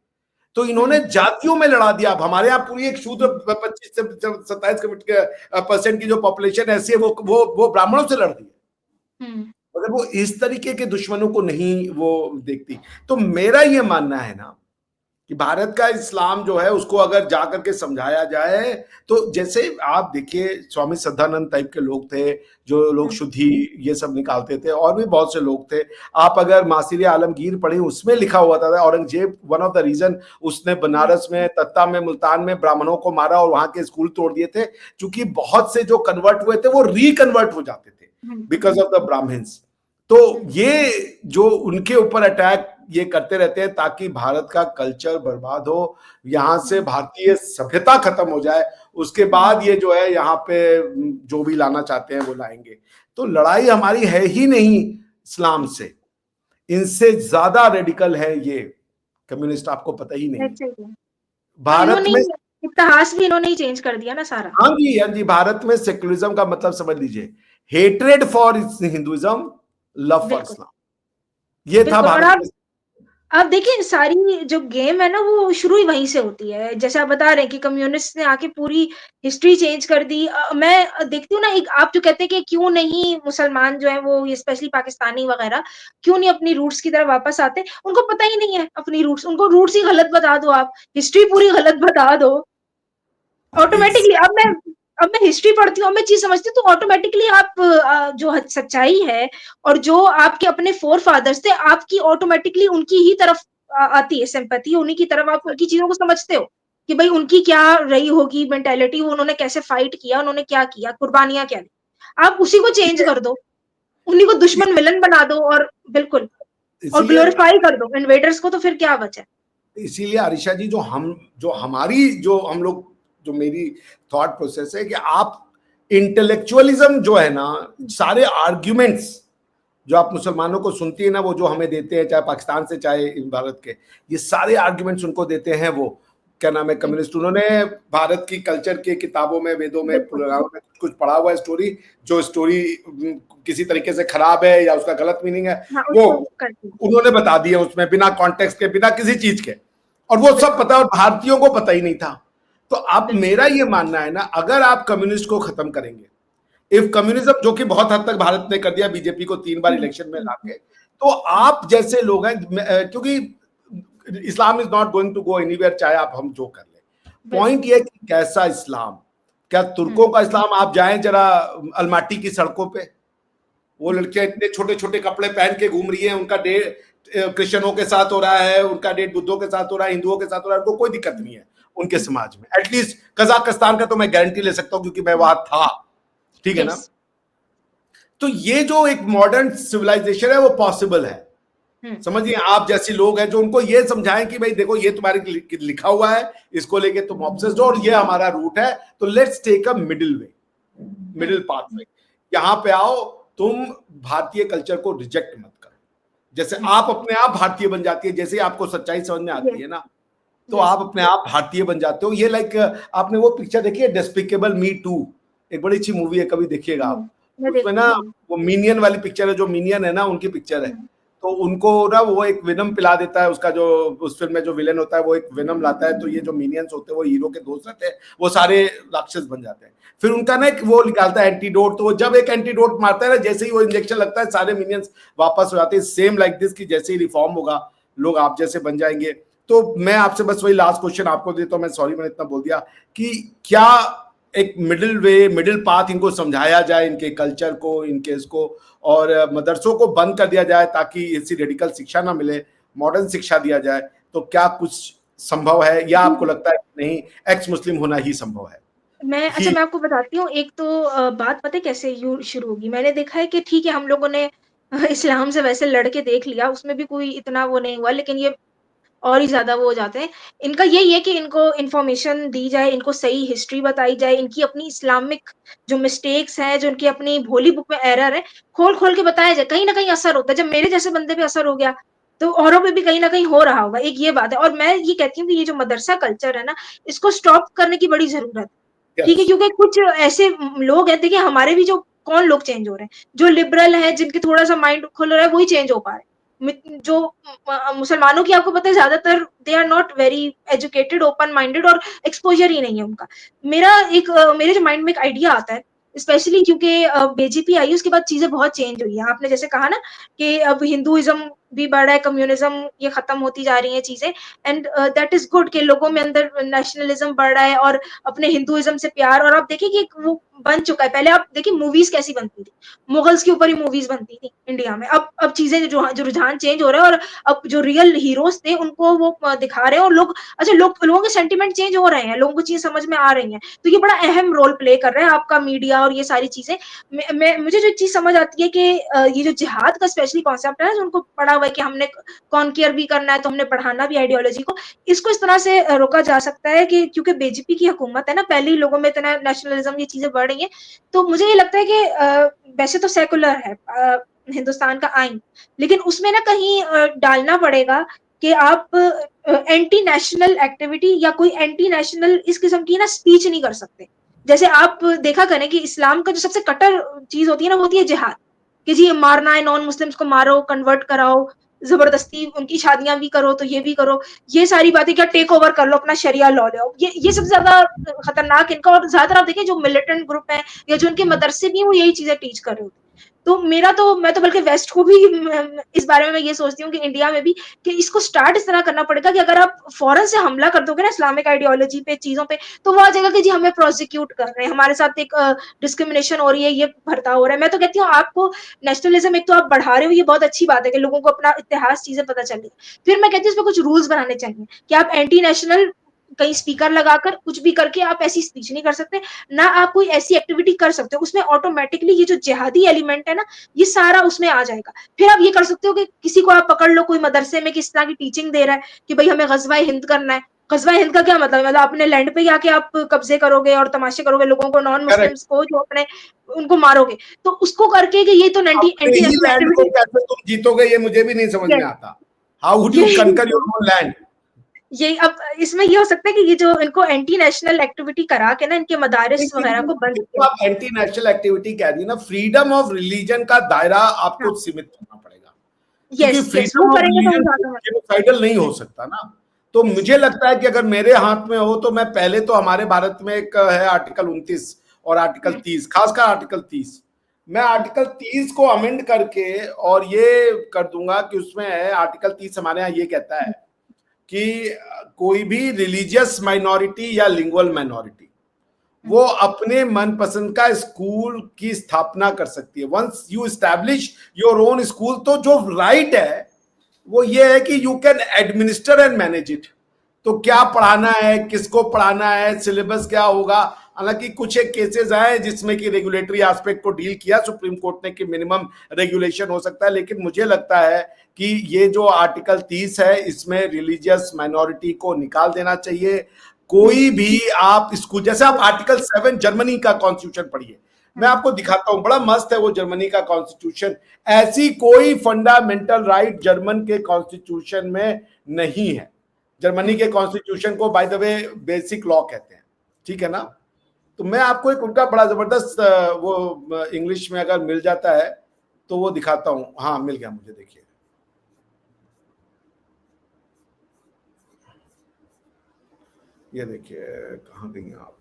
तो इन्होंने जातियों में लड़ा दिया। अब हमारे यहाँ पूरी एक शूद्र 25 से 27% की जो पॉपुलेशन ऐसी है वो ब्राह्मणों से लड़ रही है, मगर वो इस तरीके के दुश्मनों को नहीं वो देखती। तो मेरा ये मानना है ना कि भारत का इस्लाम जो है उसको अगर जाकर के समझाया जाए, तो जैसे आप देखिए स्वामी श्रद्धानंद टाइप के लोग थे, जो लोग शुद्धि ये सब निकालते थे, और भी बहुत से लोग थे। आप अगर मासिर आलमगीर पढ़े, उसमें लिखा हुआ था Aurangzeb one of the reason उसने बनारस में, तत्ता में, मुल्तान में ब्राह्मणों को मारा और वहां के स्कूल तोड़ दिए थे, क्योंकि बहुत से जो कन्वर्ट हुए थे वो रिकन्वर्ट हो जाते थे बिकॉज ऑफ द ब्राह्मण्स। तो ये जो उनके ऊपर अटैक ये करते रहते हैं ताकि भारत का कल्चर बर्बाद हो, यहाँ से भारतीय सभ्यता खत्म हो जाए, उसके बाद ये जो है यहाँ पे जो भी लाना चाहते हैं वो लाएंगे। तो लड़ाई हमारी है ही नहीं इस्लाम से, इनसे ज्यादा रेडिकल है ये कम्युनिस्ट, आपको पता ही नहीं। भारत में इतिहास भी इन्होंने ही चेंज कर दिया ना सारा। हाँ जी, भारत में सेक्युलरिज्म का मतलब समझ लीजिए, hatred for Hinduism, love for इस्लाम, ये था भारत में। अब देखिए सारी जो गेम है ना वो शुरू ही वहीं से होती है। जैसे आप बता रहे हैं कि कम्युनिस्ट ने आके पूरी हिस्ट्री चेंज कर दी। मैं देखती हूँ ना, एक आप जो कहते हैं कि क्यों नहीं मुसलमान जो है वो, ये स्पेशली पाकिस्तानी वगैरह, क्यों नहीं अपनी रूट्स की तरफ वापस आते? उनको पता ही नहीं है अपनी रूट्स, उनको रूट्स ही गलत बता दो, आप हिस्ट्री पूरी गलत बता दो ऑटोमेटिकली। अब मैं हिस्ट्री पढ़ती हूँ, अब मैं चीज समझती हूँ, तो ऑटोमेटिकली आप जो सच्चाई है और जो आपके अपने फोर फादर्स थे, आपकी ऑटोमेटिकली उनकी ही तरफ आती है सिंपैथी, उन्हीं की तरफ आप उनकी चीजों को समझते हो कि भाई उनकी क्या रही होगी मेंटेलिटी, उन्होंने कैसे फाइट किया, उन्होंने क्या किया, कुर्बानियां क्या दी। आप उसी को चेंज कर दो, उन्हीं को दुश्मन विलन बना दो, और बिल्कुल और ग्लोरीफाई कर दो इन्वेडर्स को, तो फिर क्या बचा? इसीलिए आरिशा जी, हम लोग जो मेरी थॉट प्रोसेस है कि आप इंटेलेक्चुअलिज्म जो है ना, सारे आर्ग्यूमेंट्स जो आप मुसलमानों को सुनती है ना, वो जो हमें देते हैं, चाहे पाकिस्तान से चाहे भारत के, ये सारे आर्ग्यूमेंट्स उनको देते हैं वो क्या नाम है कम्युनिस्ट। उन्होंने भारत की कल्चर के किताबों में, वेदों में, पुराणों में कुछ पढ़ा हुआ है स्टोरी, जो स्टोरी किसी तरीके से खराब है या उसका गलत मीनिंग है, वो उन्होंने बता दिया उसमें, बिना कॉन्टेक्स्ट के, बिना किसी चीज के, और वो सब पता, और भारतीयों को पता ही नहीं था। तो अब मेरा ये मानना है ना, अगर आप कम्युनिस्ट को खत्म करेंगे, इफ कम्युनिज्म, जो कि बहुत हद तक भारत ने कर दिया बीजेपी को 3 बार इलेक्शन में लाके, तो आप जैसे लोग हैं, क्योंकि Islam is not going to go anywhere, चाहे आप हम जो कर ले। पॉइंट ये कि कैसा इस्लाम, क्या तुर्कों का इस्लाम? आप जाएं जरा अलमाटी की सड़कों पे, वो लड़कियां इतने छोटे छोटे कपड़े पहन के घूम रही हैं, उनका डेट क्रिश्चियनों के साथ हो रहा है, उनका डेट बुद्धों के साथ हो रहा है, हिंदुओं के साथ हो रहा है, उनको कोई दिक्कत नहीं है उनके समाज में। एटलीस्ट कजाकिस्तान का तो मैं गारंटी ले सकता हूं, क्योंकि मैं वहां था, ठीक है ना। तो ये जो एक मॉडर्न सिविलाइजेशन है वो पॉसिबल है। समझिए, आप जैसे लोग हैं जो उनको ये समझाएं कि भाई देखो, ये तुम्हारे लिखा हुआ है, इसको लेके तुम ऑब्सेस्ड हो, और ये हमारा रूट है, तो let's take a middle way, middle pathway. यहाँ पे आओ, तुम भारतीय कल्चर को रिजेक्ट मत करो। जैसे आप अपने आप भारतीय बन जाती है, जैसे आपको सच्चाई समझ में आती है ना, तो आप अपने आप भारतीय बन जाते हो। ये लाइक आपने वो पिक्चर देखी है डेस्पिकेबल मी 2, एक बड़ी अच्छी मूवी है, कभी देखिएगा आप। उसमें ना वो मिनियन वाली पिक्चर है, जो मिनियन है ना उनकी पिक्चर है, तो उनको ना वो एक विनम पिला देता है, उसका जो उस फिल्म में जो विलेन होता है वो एक विनम लाता है, तो ये जो मिनियंस होते हैं वो हीरो के दोस्त रहते हैं, वो सारे राक्षस बन जाते हैं। फिर उनका ना वो निकालता है एंटीडोट, तो वो जब एक एंटीडोट मारता है ना, जैसे ही वो इंजेक्शन लगता है, सारे मिनियंस वापस हो जाते हैं। सेम लाइक दिस की जैसे ही रिफॉर्म होगा, लोग आप जैसे बन जाएंगे। तो मैं आपसे बस वही लास्ट क्वेश्चन आपको देता हूं, मैं सॉरी मैंने इतना बोल दिया, कि क्या एक मिडिल वे, मिडिल पाथ इनको समझाया जाए, इनके कल्चर को, इनके इसको, और मदरसों को बंद कर दिया जाए ताकि ऐसी रेडिकल शिक्षा ना मिले, मॉडर्न शिक्षा दिया जाए, तो क्या कुछ संभव है, या आपको लगता है कि नहीं, एक्स मुस्लिम होना ही संभव है? मैं आपको बताती हूँ। एक तो बात पता है कैसे शुरू होगी। मैंने देखा है कि ठीक है, हम लोगों ने इस्लाम से वैसे लड़के देख लिया, उसमें भी कोई इतना वो नहीं हुआ, लेकिन ये और ही ज़्यादा वो हो जाते हैं। इनका यही है कि इनको इन्फॉर्मेशन दी जाए, इनको सही हिस्ट्री बताई जाए, इनकी अपनी इस्लामिक जो मिस्टेक्स हैं, जो इनकी अपनी होली बुक में एरर है, खोल-खोल के बताया जाए। कहीं न कहीं असर होता है। जब मेरे जैसे बंदे पे असर हो गया, तो औरों पे भी कहीं न कहीं हो रहा होगा। एक ये बात है, और मैं ये कहती हूँ कि ये जो मदरसा कल्चर है ना, इसको स्टॉप करने की बड़ी ज़रूरत है। ठीक है, क्योंकि कुछ ऐसे लोग हैं, देखिए हमारे भी जो कौन लोग चेंज हो रहे हैं, जो लिबरल हैं, जिनके थोड़ा-सा माइंड खुल रहा है, वही चेंज हो पा रहे हैं। जो मुसलमानों की आपको पता है ज्यादातर they are not very educated, open minded, और एक्सपोजर ही नहीं है उनका। मेरे जो माइंड में एक आइडिया आता है, स्पेशली क्योंकि बीजेपी आई उसके बाद चीजें बहुत चेंज हुई है। आपने जैसे कहा ना कि अब हिंदुइज्म भी बढ़ रहा है, कम्युनिज्म ये खत्म होती जा रही है चीजें, एंड दैट इज गुड कि लोगों में अंदर नेशनलिज्म बढ़ रहा है और अपने हिंदुइज्म से प्यार। और आप देखिए कि वो बन चुका है। पहले आप देखिए मूवीज कैसी बनती थी, मुगल्स के ऊपर ही मूवीज बनती थी इंडिया में। अब चीजें जो रुझान चेंज हो रहा है, और अब जो रियल हीरोज थे उनको वो दिखा रहे हैं, और लोगों के सेंटिमेंट चेंज हो रहे हैं, लोगों को चीजें समझ में आ रही हैं। तो ये बड़ा अहम रोल प्ले कर रहा है आपका मीडिया और ये सारी चीजें। मुझे जो चीज समझ आती है कि ये जो जिहाद का स्पेशली कॉन्सेप्ट है, जो उनको पढ़ा हुआ है कि हमने कॉन्कियर भी करना है तो हमने बढ़ाना भी आइडियोलॉजी को, इसको इस तरह से रोका जा सकता है कि क्योंकि बीजेपी की हुकूमत है ना, पहले ही लोगों में इतना नेशनलिज्म ये चीजें बढ़ रही है। तो मुझे ये लगता है कि वैसे तो सेकुलर है हिंदुस्तान का आइन, लेकिन उसमें ना कहीं डालना पड़ेगा कि आप एंटी नेशनल एक्टिविटी या कोई एंटी नेशनल इस किस्म की ना स्पीच नहीं कर सकते। जैसे आप देखा करें कि इस्लाम का जो सबसे कट्टर चीज होती है ना, वो होती है जिहाद, कि जी मारना है, नॉन मुस्लिम्स को मारो, कन्वर्ट कराओ, जबरदस्ती उनकी शादियां भी करो तो ये भी करो, ये सारी बातें, क्या टेक ओवर कर लो, अपना शरिया लॉ लो, ये सबसे ज्यादा खतरनाक इनका। और ज्यादातर आप देखिए जो मिलिटेंट ग्रुप है या जो उनके मदरसे भी हैं, वो यही चीजें टीच कर रहे होते हैं। तो मैं तो बल्कि वेस्ट को भी इस बारे में मैं ये सोचती हूँ कि इंडिया में भी कि इसको स्टार्ट इस तरह करना पड़ेगा कि अगर आप फौरन से हमला कर दोगे ना इस्लामिक आइडियोलॉजी पे, चीजों पे, तो वो आ जाएगा कि जी हमें प्रोसिक्यूट कर रहे हैं, हमारे साथ एक डिस्क्रिमिनेशन हो रही है, ये भर्ता हो रहा है। मैं तो कहती हूँ आपको नेशनलिज्म एक तो आप बढ़ा रहे हो, ये बहुत अच्छी बात है कि लोगों को अपना इतिहास चीजें पता चल रही है। फिर मैं कहती हूँ इस पर कुछ रूल्स बनाने चाहिए कि आप एंटी नेशनल कहीं स्पीकर लगाकर कुछ भी करके आप ऐसी स्पीच नहीं कर सकते, ना आप कोई ऐसी एक्टिविटी कर सकते हो उसमें ऑटोमेटिकली ये जो जिहादी एलिमेंट है ना, ये सारा उसमें आ जाएगा। फिर आप ये कर सकते हो कि किसी को आप पकड़ लो कोई मदरसे में किस तरह की टीचिंग दे रहा है कि भाई हमें गजवा हिंद करना है। गजवा हिंद का क्या मतलब है? मतलब अपने लैंड पे ही आके आप कब्जे करोगे और तमाशे करोगे, लोगों को, नॉन करेक्ट। मुस्लिम्स को जो अपने, उनको मारोगे। तो उसको करके कि ये तो एंटी अपने ही नेशनल लैंड को एक्टिविटी। कैसे तुम जीतोगे, ये मुझे भी नहीं समझ में आता। हाउ वुड यू यही कनकर योर ओन लैंड? यही अब इसमें ये हो सकता है कि ये जो इनको एंटी नेशनल एक्टिविटी करा के ना इनके मदारिस वगैरह को बंद तो किया। आप एंटी नेशनल एक्टिविटी कह रही है ना, फ्रीडम ऑफ रिलीजन का दायरा हाँ, आपको सीमित करना पड़ेगा, क्योंकि यस यस, वो फ्रीडम ऑफ करेंगे तो हम रिलीजन ज्यादा जेनोसाइडल नहीं हो सकता ना। तो यस मुझे लगता है कि अगर मेरे हाथ में हो तो मैं पहले तो, हमारे भारत में एक है आर्टिकल 29 और आर्टिकल 30, खासकर आर्टिकल 30, मैं आर्टिकल 30 को अमेंड करके और ये कर दूंगा कि उसमें है, आर्टिकल 30 हमारे यहाँ ये कहता है कि कोई भी रिलीजियस माइनॉरिटी या लिंगुअल माइनॉरिटी वो अपने मनपसंद का स्कूल की स्थापना कर सकती है। Once you establish your own school, तो जो राइट है वो ये है कि you can administer and manage it. तो क्या पढ़ाना है, किसको पढ़ाना है, सिलेबस क्या होगा। हालांकि कुछ एक केसेस आए जिसमें कि रेगुलेटरी एस्पेक्ट को डील किया सुप्रीम कोर्ट ने कि मिनिमम रेगुलेशन हो सकता है, लेकिन मुझे लगता है कि ये जो आर्टिकल 30 है इसमें रिलीजियस माइनॉरिटी को निकाल देना चाहिए। कोई भी आप स्कूल, जैसे आप आर्टिकल 7 जर्मनी का कॉन्स्टिट्यूशन पढ़िए, मैं आपको दिखाता हूं, बड़ा मस्त है वो जर्मनी का कॉन्स्टिट्यूशन। ऐसी कोई फंडामेंटल राइट जर्मन के कॉन्स्टिट्यूशन में नहीं है। जर्मनी के कॉन्स्टिट्यूशन को by the way basic law कहते हैं, ठीक है ना। तो मैं आपको एक उनका बड़ा जबरदस्त वो इंग्लिश में अगर मिल जाता है तो वो दिखाता हूं। हाँ मिल गया मुझे, देखिए ये देखिए, कहां गई आप,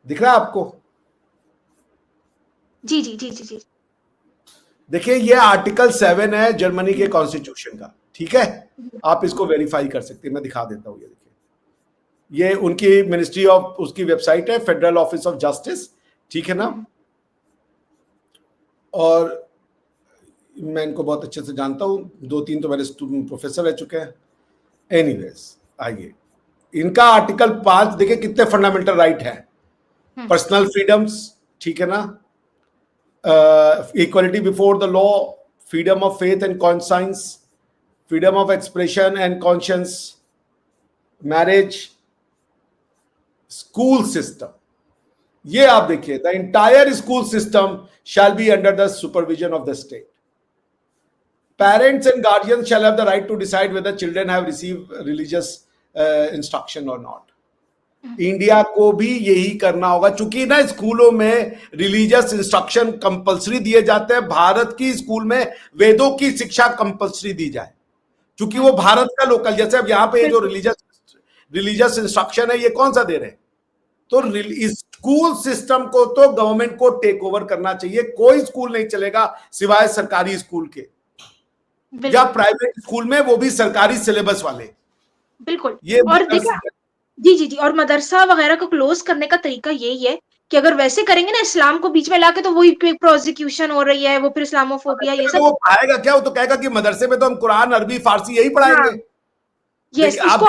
दिख रहा है आपको? जी जी जी जी जी। देखिए ये आर्टिकल 7 है जर्मनी के कॉन्स्टिट्यूशन का, ठीक है। आप इसको वेरीफाई कर सकते हैं, मैं दिखा देता हूं। ये देखिए, ये उनकी मिनिस्ट्री ऑफ, उसकी वेबसाइट है, फेडरल ऑफिस ऑफ जस्टिस, ठीक है ना। और मैं इनको बहुत अच्छे से जानता हूं, 2-3 तो मेरे प्रोफेसर रह चुके हैं। एनीवेज, आइए इनका आर्टिकल 5 देखिए कितने फंडामेंटल राइट है। पर्सनल फ्रीडम्स, ठीक है ना, equality before the law, freedom of faith and conscience, freedom of expression and conscience, marriage, school system. ये आप देखिए, the entire school system shall be under the supervision of the state. Parents and guardians shall have the right to decide whether children have received religious instruction or not. India को भी यही करना होगा, क्योंकि ना स्कूलों में रिलीजियस इंस्ट्रक्शन कंपलसरी दिए जाते हैं। भारत की स्कूल में वेदों की शिक्षा कंपलसरी दी जाए, क्योंकि वो भारत का लोकल, जैसे अब यहाँ पे जो रिलीजियस इंस्ट्रक्शन है ये कौन सा दे रहे हैं? तो स्कूल सिस्टम को तो गवर्नमेंट को टेक ओवर करना चाहिए। कोई स्कूल नहीं चलेगा सिवाय सरकारी स्कूल के या प्राइवेट स्कूल में, वो भी सरकारी सिलेबस वाले। बिल्कुल। ये और देखिए, जी, और मदरसा वगैरह को क्लोज करने का तरीका यही है कि अगर वैसे करेंगे ना इस्लाम को बीच में लाके, तो वही प्रोसिक्यूशन हो रही है, वो फिर इस्लामोफोबिया ये सब। वो आएगा क्या? वो तो कहेगा कि मदरसे में तो हम कुरान, अरबी, फारसी यही पढ़ाएंगे। यस, आप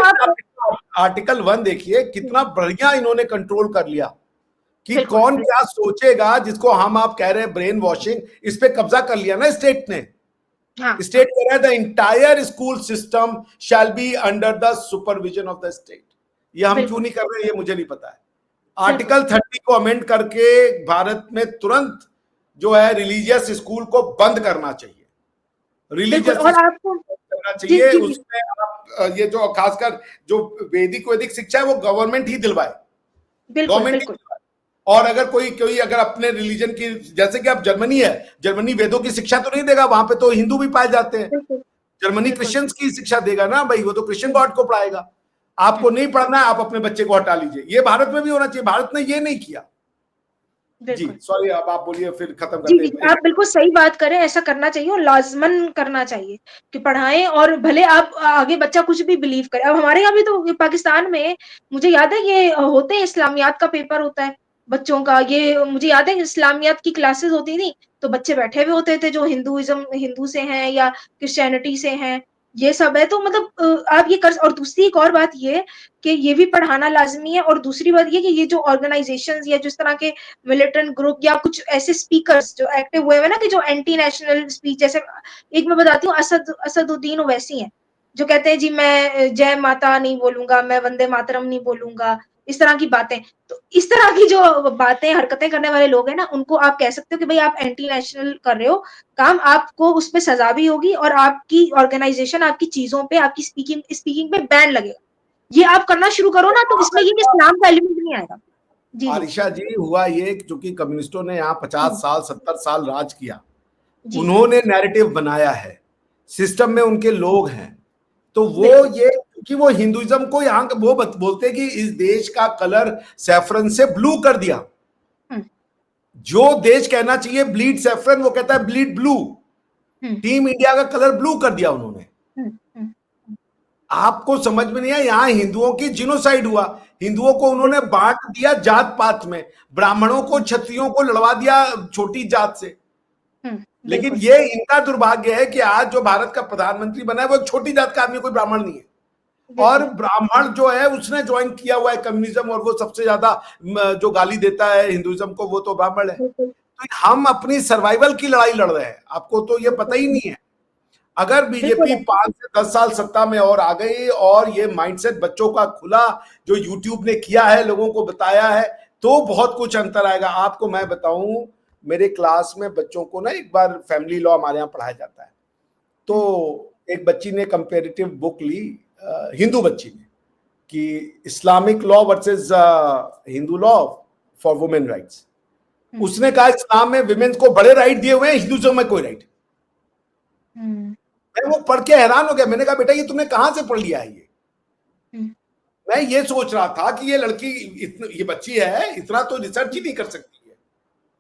आर्टिकल 1 देखिए, कितना बढ़िया इन्होंने कंट्रोल कर लिया कि कौन क्या सोचेगा, जिसको हम आप कह रहे हैं ब्रेन वॉशिंग, इस पे कब्जा कर लिया ना स्टेट ने। स्टेट कह रहा है the entire school system shall be under the supervision of the state. ये हम क्यों नहीं कर रहे हैं ये मुझे नहीं पता है। आर्टिकल 30 को अमेंड करके भारत में तुरंत जो है रिलीजियस स्कूल को बंद करना चाहिए। रिलीजियस करना चाहिए, उसमें आप ये जो खासकर जो वैदिक शिक्षा है वो गवर्नमेंट ही दिलवाए, गवर्नमेंट। और अगर कोई अगर अपने रिलीजन की, जैसे कि अब जर्मनी है, जर्मनी वेदों की शिक्षा तो नहीं देगा, वहां पे तो हिंदू भी पाए जाते हैं। जर्मनी क्रिश्चियंस की शिक्षा देगा ना भाई, वो तो क्रिश्चियन गॉड को पढ़ाएगा। आपको नहीं पढ़ना है, आप अपने बच्चे को हटा लीजिए। ये भारत में भी होना चाहिए, भारत ने ये नहीं किया। जी सॉरी, अब आप बोलिए, फिर खत्म करते हैं। आप बिल्कुल सही बात करें, ऐसा करना चाहिए और लाजमन करना चाहिए कि पढ़ाएं, और भले आप आगे बच्चा कुछ भी बिलीव करे। अब हमारे यहाँ भी तो पाकिस्तान में मुझे याद है ये होते हैं, इस्लामियात का पेपर होता है बच्चों का। ये मुझे याद है इस्लामियात की क्लासेस होती थी, तो बच्चे बैठे हुए होते थे जो हिंदू से हैं या क्रिश्चियनिटी से हैं, ये सब है। तो मतलब आप ये कर। और दूसरी एक और बात ये कि ये भी पढ़ाना लाजमी है। और दूसरी बात ये कि ये जो ऑर्गेनाइजेशंस या जिस तरह के मिलिटेंट ग्रुप या कुछ ऐसे स्पीकर्स जो एक्टिव हुए हैं ना, कि जो एंटी नेशनल स्पीच, जैसे एक मैं बताती हूँ, असदुद्दीन ओवैसी हैं, जो कहते हैं जी मैं जय माता नहीं बोलूंगा, मैं वंदे मातरम नहीं बोलूंगा, इस तरह की बातें। तो इस तरह की जो बातें हरकतें करने वाले लोग हैं ना, उनको आप कह सकते हो कि भाई आप एंटी नेशनल कर रहे हो काम, आपको उस पर सजा भी होगी और आपकी ऑर्गेनाइजेशन, आपकी चीजों पे, आपकी स्पीकिंग पे बैन लगेगा। ये आप करना शुरू करो ना, तो इसमें ये इस्लाम का एलिमेंट नहीं आएगा। आरिशा जी, हुआ ये क्योंकि कम्युनिस्टों ने यहाँ 50 साल 70 साल राज किया, उन्होंने नैरेटिव बनाया है, सिस्टम में उनके लोग हैं, तो वो ये कि वो हिंदुइज्म को यहाँ वो बोलते हैं कि इस देश का कलर सैफरन से ब्लू कर दिया। जो देश कहना चाहिए ब्लीड सैफरन, वो कहता है ब्लीड ब्लू। टीम इंडिया का कलर ब्लू कर दिया उन्होंने। आपको समझ में नहीं आया, यहाँ हिंदुओं की जिनोसाइड हुआ, हिंदुओं को उन्होंने बांट दिया जात पात में, ब्राह्मणों को क्षत्रियों को लड़वा दिया छोटी जात से। लेकिन ये इनका दुर्भाग्य है कि आज जो भारत का प्रधानमंत्री बना है वो एक छोटी जात का आदमी, कोई ब्राह्मण नहीं है, और ब्राह्मण जो है उसने ज्वाइन किया हुआ है कम्युनिज्म, और वो सबसे ज्यादा जो गाली देता है हिंदुइज्म को वो तो ब्राह्मण है। तो हम अपनी सर्वाइवल की लड़ाई लड़ रहे हैं, आपको तो ये पता ही नहीं है। अगर बीजेपी 5 से 10 साल सत्ता में और आ गई और ये माइंडसेट बच्चों का खुला, जो यूट्यूब ने किया है, लोगों को बताया है, तो बहुत कुछ अंतर आएगा। आपको मैं बताऊं, मेरे क्लास में बच्चों को ना एक बार फैमिली लॉ हमारे यहाँ पढ़ाया जाता है, तो एक बच्ची ने कंपेरेटिव बुक ली, हिंदू बच्ची ने, कि Islamic law versus Hindu law for women rights. उसने कहा इस्लाम में विमेन को बड़े राइट दिए हुए हैं, हिंदुइज्म में कोई राइट। मैं वो पढ़ के हैरान हो गया। मैंने कहा बेटा ये तुमने कहां से पढ़ लिया है ये? मैं ये सोच रहा था कि ये लड़की ये बच्ची है, इतना तो रिसर्च ही नहीं कर सकती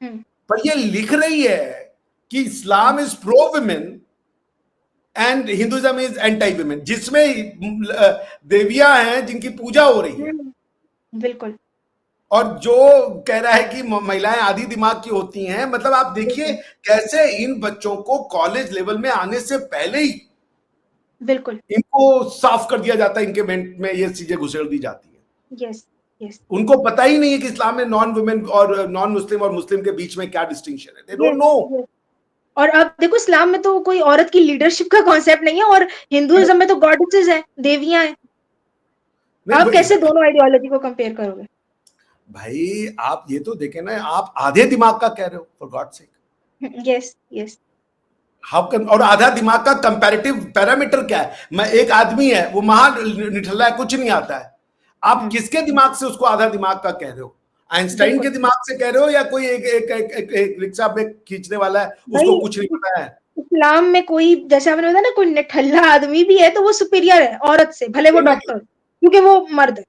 है, पर ये लिख रही है कि Islam is pro women and Hinduism is anti women, जिसमें देवियां हैं जिनकी पूजा हो रही है। बिल्कुल। और जो कह रहा है कि महिलाएं आधी दिमाग की होती हैं। मतलब आप देखिए कैसे इन बच्चों को कॉलेज लेवल में आने से पहले ही बिल्कुल इनको साफ कर दिया जाता है, इनके मेंट में ये चीजें घुसेड़ दी जाती है। Yes yes. उनको पता ही नहीं है कि इस्लाम में नॉन वुमेन और नॉन मुस्लिम और मुस्लिम के बीच में क्या डिस्टिंक्शन है। They don't know. और अब देखो इस्लाम में तो कोई औरत की लीडरशिप का कॉन्सेप्ट नहीं है, और हिंदुइज्म में तो गॉडेसेस हैं, देवियां हैं। आप कैसे दोनों आइडियोलॉजी को कंपेयर करोगे? भाई आप ये तो देखें ना, आप आधे दिमाग का कह रहे हो, for God sake. Yes yes. और आधा दिमाग का कंपैरेटिव पैरामीटर क्या है? मैं एक आदमी है, वो महान निठल्ला है, कुछ नहीं आता है। आप किसके दिमाग से उसको आधा दिमाग का कह रहे हो? आइंस्टाइन के दिमाग से कह रहे हो या कोई एक रिक्शा पे खींचने वाला है, उसको कुछ नहीं पता है? इस्लाम में कोई, जैसे आपने बताया ना, कोई निठल्ला आदमी भी है तो वो सुपीरियर है औरत से, भले वो डॉक्टर, क्योंकि वो मर्द है।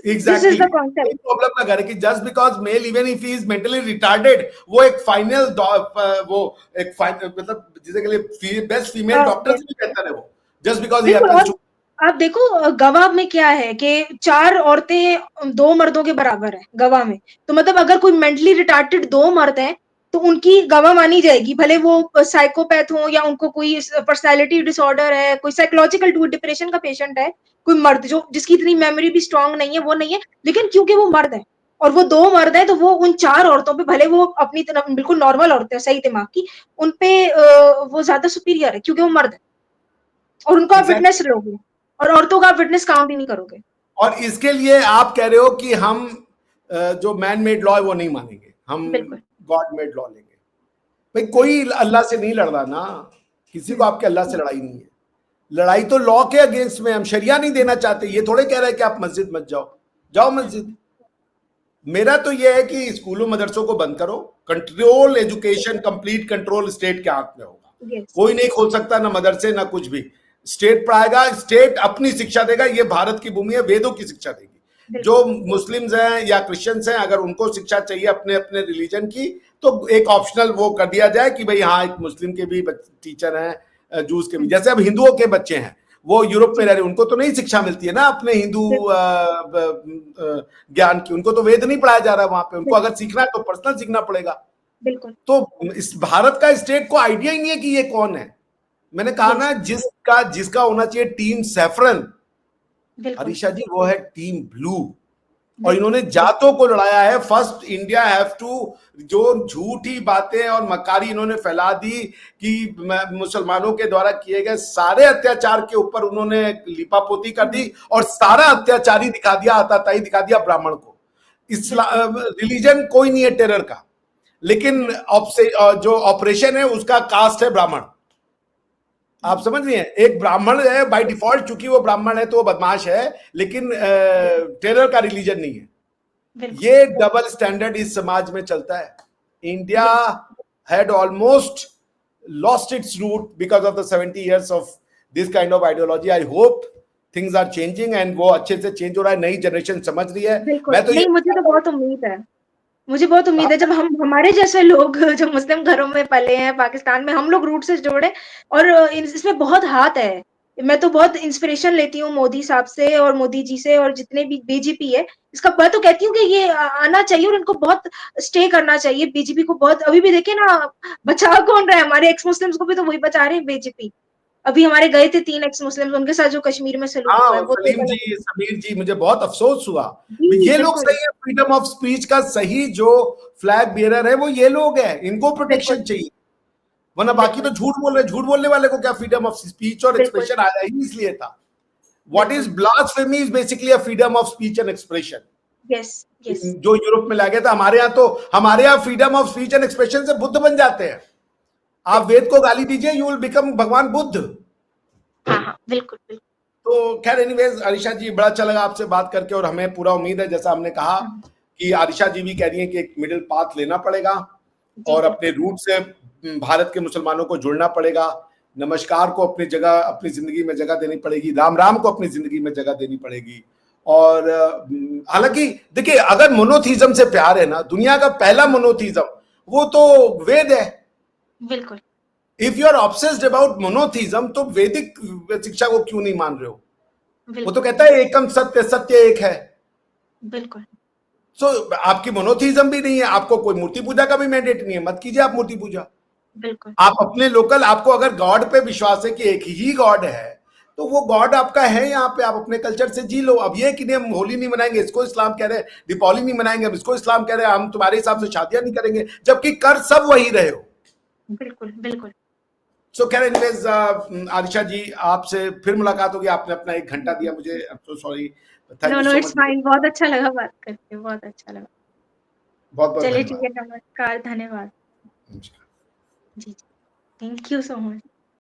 Exactly. This is the concept. Problem ना करे कि just because male even if he is mentally retarded, वो एक फाइनल मतलब जिसे के लिए बेस्ट फीमेल डॉक्टर से भी बेहतर है वो, just because he happens to. आप देखो गवाह में क्या है कि 4 औरतें 2 मर्दों के बराबर है गवाह में, तो मतलब अगर कोई मेंटली रिटार्डेड 2 मर्द हैं तो उनकी गवाह मानी जाएगी, भले वो साइकोपैथ हो या उनको कोई पर्सनालिटी डिसऑर्डर है, कोई साइकोलॉजिकल डिप्रेशन का पेशेंट है, कोई मर्द जो जिसकी इतनी मेमोरी भी स्ट्रांग नहीं है, वो नहीं है, लेकिन क्योंकि वो मर्द है और वो 2 मर्द है तो वो उन 4 औरतों पे, भले वो अपनी तरफ बिल्कुल नॉर्मल औरतें सही दिमाग की, उन पे वो ज्यादा सुपीरियर है क्योंकि वो मर्द है और उनको आप विटनेस लोगे और औरतों का आप विटनेस काउंट ही नहीं करोगे। और इसके लिए आप कह रहे हो कि हम जो मैन मेड लॉ है वो नहीं मानेंगे, हम गॉड मेड लॉ लेंगे। भाई कोई अल्लाह से नहीं लड़ रहा ना, किसी को आपके अल्लाह से लड़ाई नहीं है, लड़ाई तो लॉ के अगेंस्ट में। हम शरिया नहीं देना चाहते, ये थोड़े कह रहे हैं कि आप मस्जिद मत जाओ, जाओ मस्जिद। मेरा तो ये है कि स्कूलों मदरसों को बंद करो, control education, complete control state के हाथ में होगा। कोई नहीं खोल सकता, ना मदरसे ना कुछ भी, स्टेट पढ़ाएगा, स्टेट अपनी शिक्षा देगा। ये भारत की भूमि है, वेदों की शिक्षा देगी। जो मुस्लिम्स हैं या क्रिश्चियंस हैं, अगर उनको शिक्षा चाहिए अपने अपने रिलीजन की, तो एक ऑप्शनल वो कर दिया जाए कि भाई हाँ, एक मुस्लिम के भी टीचर हैं, जूस के भी। जैसे अब हिंदुओं के बच्चे हैं, वो यूरोप में रह रहे, उनको तो नहीं शिक्षा मिलती है ना अपने हिंदू ज्ञान की, उनको तो वेद नहीं पढ़ाया जा रहा है वहां पे। उनको अगर सीखना है तो पर्सनल सीखना पड़ेगा। तो इस भारत का स्टेट को आइडिया ही नहीं है कि ये कौन है। मैंने कहा ना, जिसका होना चाहिए टीम सैफरन, हरीशा जी, वो है टीम ब्लू। और इन्होंने जातों को लड़ाया है। फर्स्ट इंडिया हैव टू, जो झूठी बातें और मकारी इन्होंने फैला दी कि मुसलमानों के द्वारा किए गए सारे अत्याचार के ऊपर उन्होंने लिपापोती कर दी और सारा अत्याचारी दिखा दिया, आताताई दिखा दिया ब्राह्मण को। इस्लाम रिलीजन कोई नहीं है टेरर का, लेकिन जो ऑपरेशन है उसका कास्ट है ब्राह्मण। आप समझ रही हैं, एक ब्राह्मण है बाय डिफॉल्ट, चूंकि वो ब्राह्मण है तो वो बदमाश है, लेकिन टेरर का रिलीजन नहीं है। ये डबल स्टैंडर्ड इस समाज में चलता है। India had almost lost its root because of the 70 years of this kind of ideology. I hope things are changing and वो अच्छे से चेंज हो रहा है, नई जनरेशन समझ रही है। मैं तो नहीं, मुझे तो बहुत उम्मीद है, मुझे बहुत उम्मीद है। जब हम हमारे जैसे लोग जो मुस्लिम घरों में पले हैं पाकिस्तान में, हम लोग रूट से जोड़े, और इसमें बहुत हाथ है। मैं तो बहुत इंस्पिरेशन लेती हूँ मोदी साहब से और मोदी जी से और जितने भी बीजेपी है, इसका मैं तो कहती हूँ कि ये आना चाहिए और इनको बहुत स्टे करना चाहिए। बीजेपी को बहुत, अभी भी देखे ना, बचा कौन रहा है? हमारे एक्स मुस्लिम्स को भी तो वही बचा रहे हैं बीजेपी। अभी हमारे गए थे 3 एक्स मुस्लिम्स, उनके साथ जो कश्मीर में सलूक हुआ है, वो सलीम जी, समीर जी, मुझे बहुत अफसोस हुआ। ये लोग सही है, फ्रीडम ऑफ स्पीच का सही जो फ्लैग बियरर है वो ये लोग हैं, इनको प्रोटेक्शन चाहिए, वरना बाकी तो झूठ बोल रहे। झूठ बोलने वाले को क्या फ्रीडम ऑफ स्पीच और एक्सप्रेशन आया ही इसलिए था। What is blasphemy is basically a freedom of speech and expression. जो यूरोप में लाया था। हमारे यहाँ freedom of speech and expression से बुद्ध बन जाते हैं। आप वेद को गाली दीजिए, यू विल बिकम भगवान बुद्ध। बिल्कुल। तो खैर, एनीवेज आरिशा जी, बड़ा अच्छा लगा आपसे बात करके, और हमें पूरा उम्मीद है, जैसा हमने कहा कि आरिशा जी भी कह रही हैं कि एक मिडिल पाथ लेना पड़ेगा और अपने रूट से भारत के मुसलमानों को जुड़ना पड़ेगा। नमस्कार को अपनी जगह, अपनी जिंदगी में जगह देनी पड़ेगी। राम राम को अपनी जिंदगी में जगह देनी पड़ेगी। और हालांकि देखिए, अगर मोनोथीज्म से प्यार है ना, दुनिया का पहला मोनोथीज्म वो तो वेद है। बिल्कुल। If you are obsessed about monotheism, तो वैदिक शिक्षा को क्यों नहीं मान रहे हो? वो तो कहता है एकम सत्य, सत्य एक है। बिल्कुल। आपकी मोनोथीज्म भी नहीं है, आपको कोई मूर्ति पूजा का भी मैंडेट नहीं है, मत कीजिए आप मूर्ति पूजा। बिल्कुल। आप अपने लोकल, आपको अगर गॉड पे विश्वास है कि एक ही गॉड है, तो वो गॉड आपका है। यहाँ पे आप अपने कल्चर से जी लो। अब ये कि हम होली नहीं मनाएंगे, इसको इस्लाम कह रहे हैं, दीपावली नहीं मनाएंगे, अब इसको इस्लाम कह रहे हैं, हम तुम्हारे हिसाब से शादियां नहीं करेंगे, जबकि कर सब वही रहे हो। बिल्कुल। सो खैर, एनीवेज आरिशा जी, आपसे फिर मुलाकात होगी। आपने अपना 1 घंटा दिया मुझे, I am so sorry. No, it's fine. बहुत अच्छा लगा बात करके, बहुत अच्छा लगा। बहुत चलिए ठीक है, नमस्कार, धन्यवाद। नमस्कार जी, थैंक यू सो मच।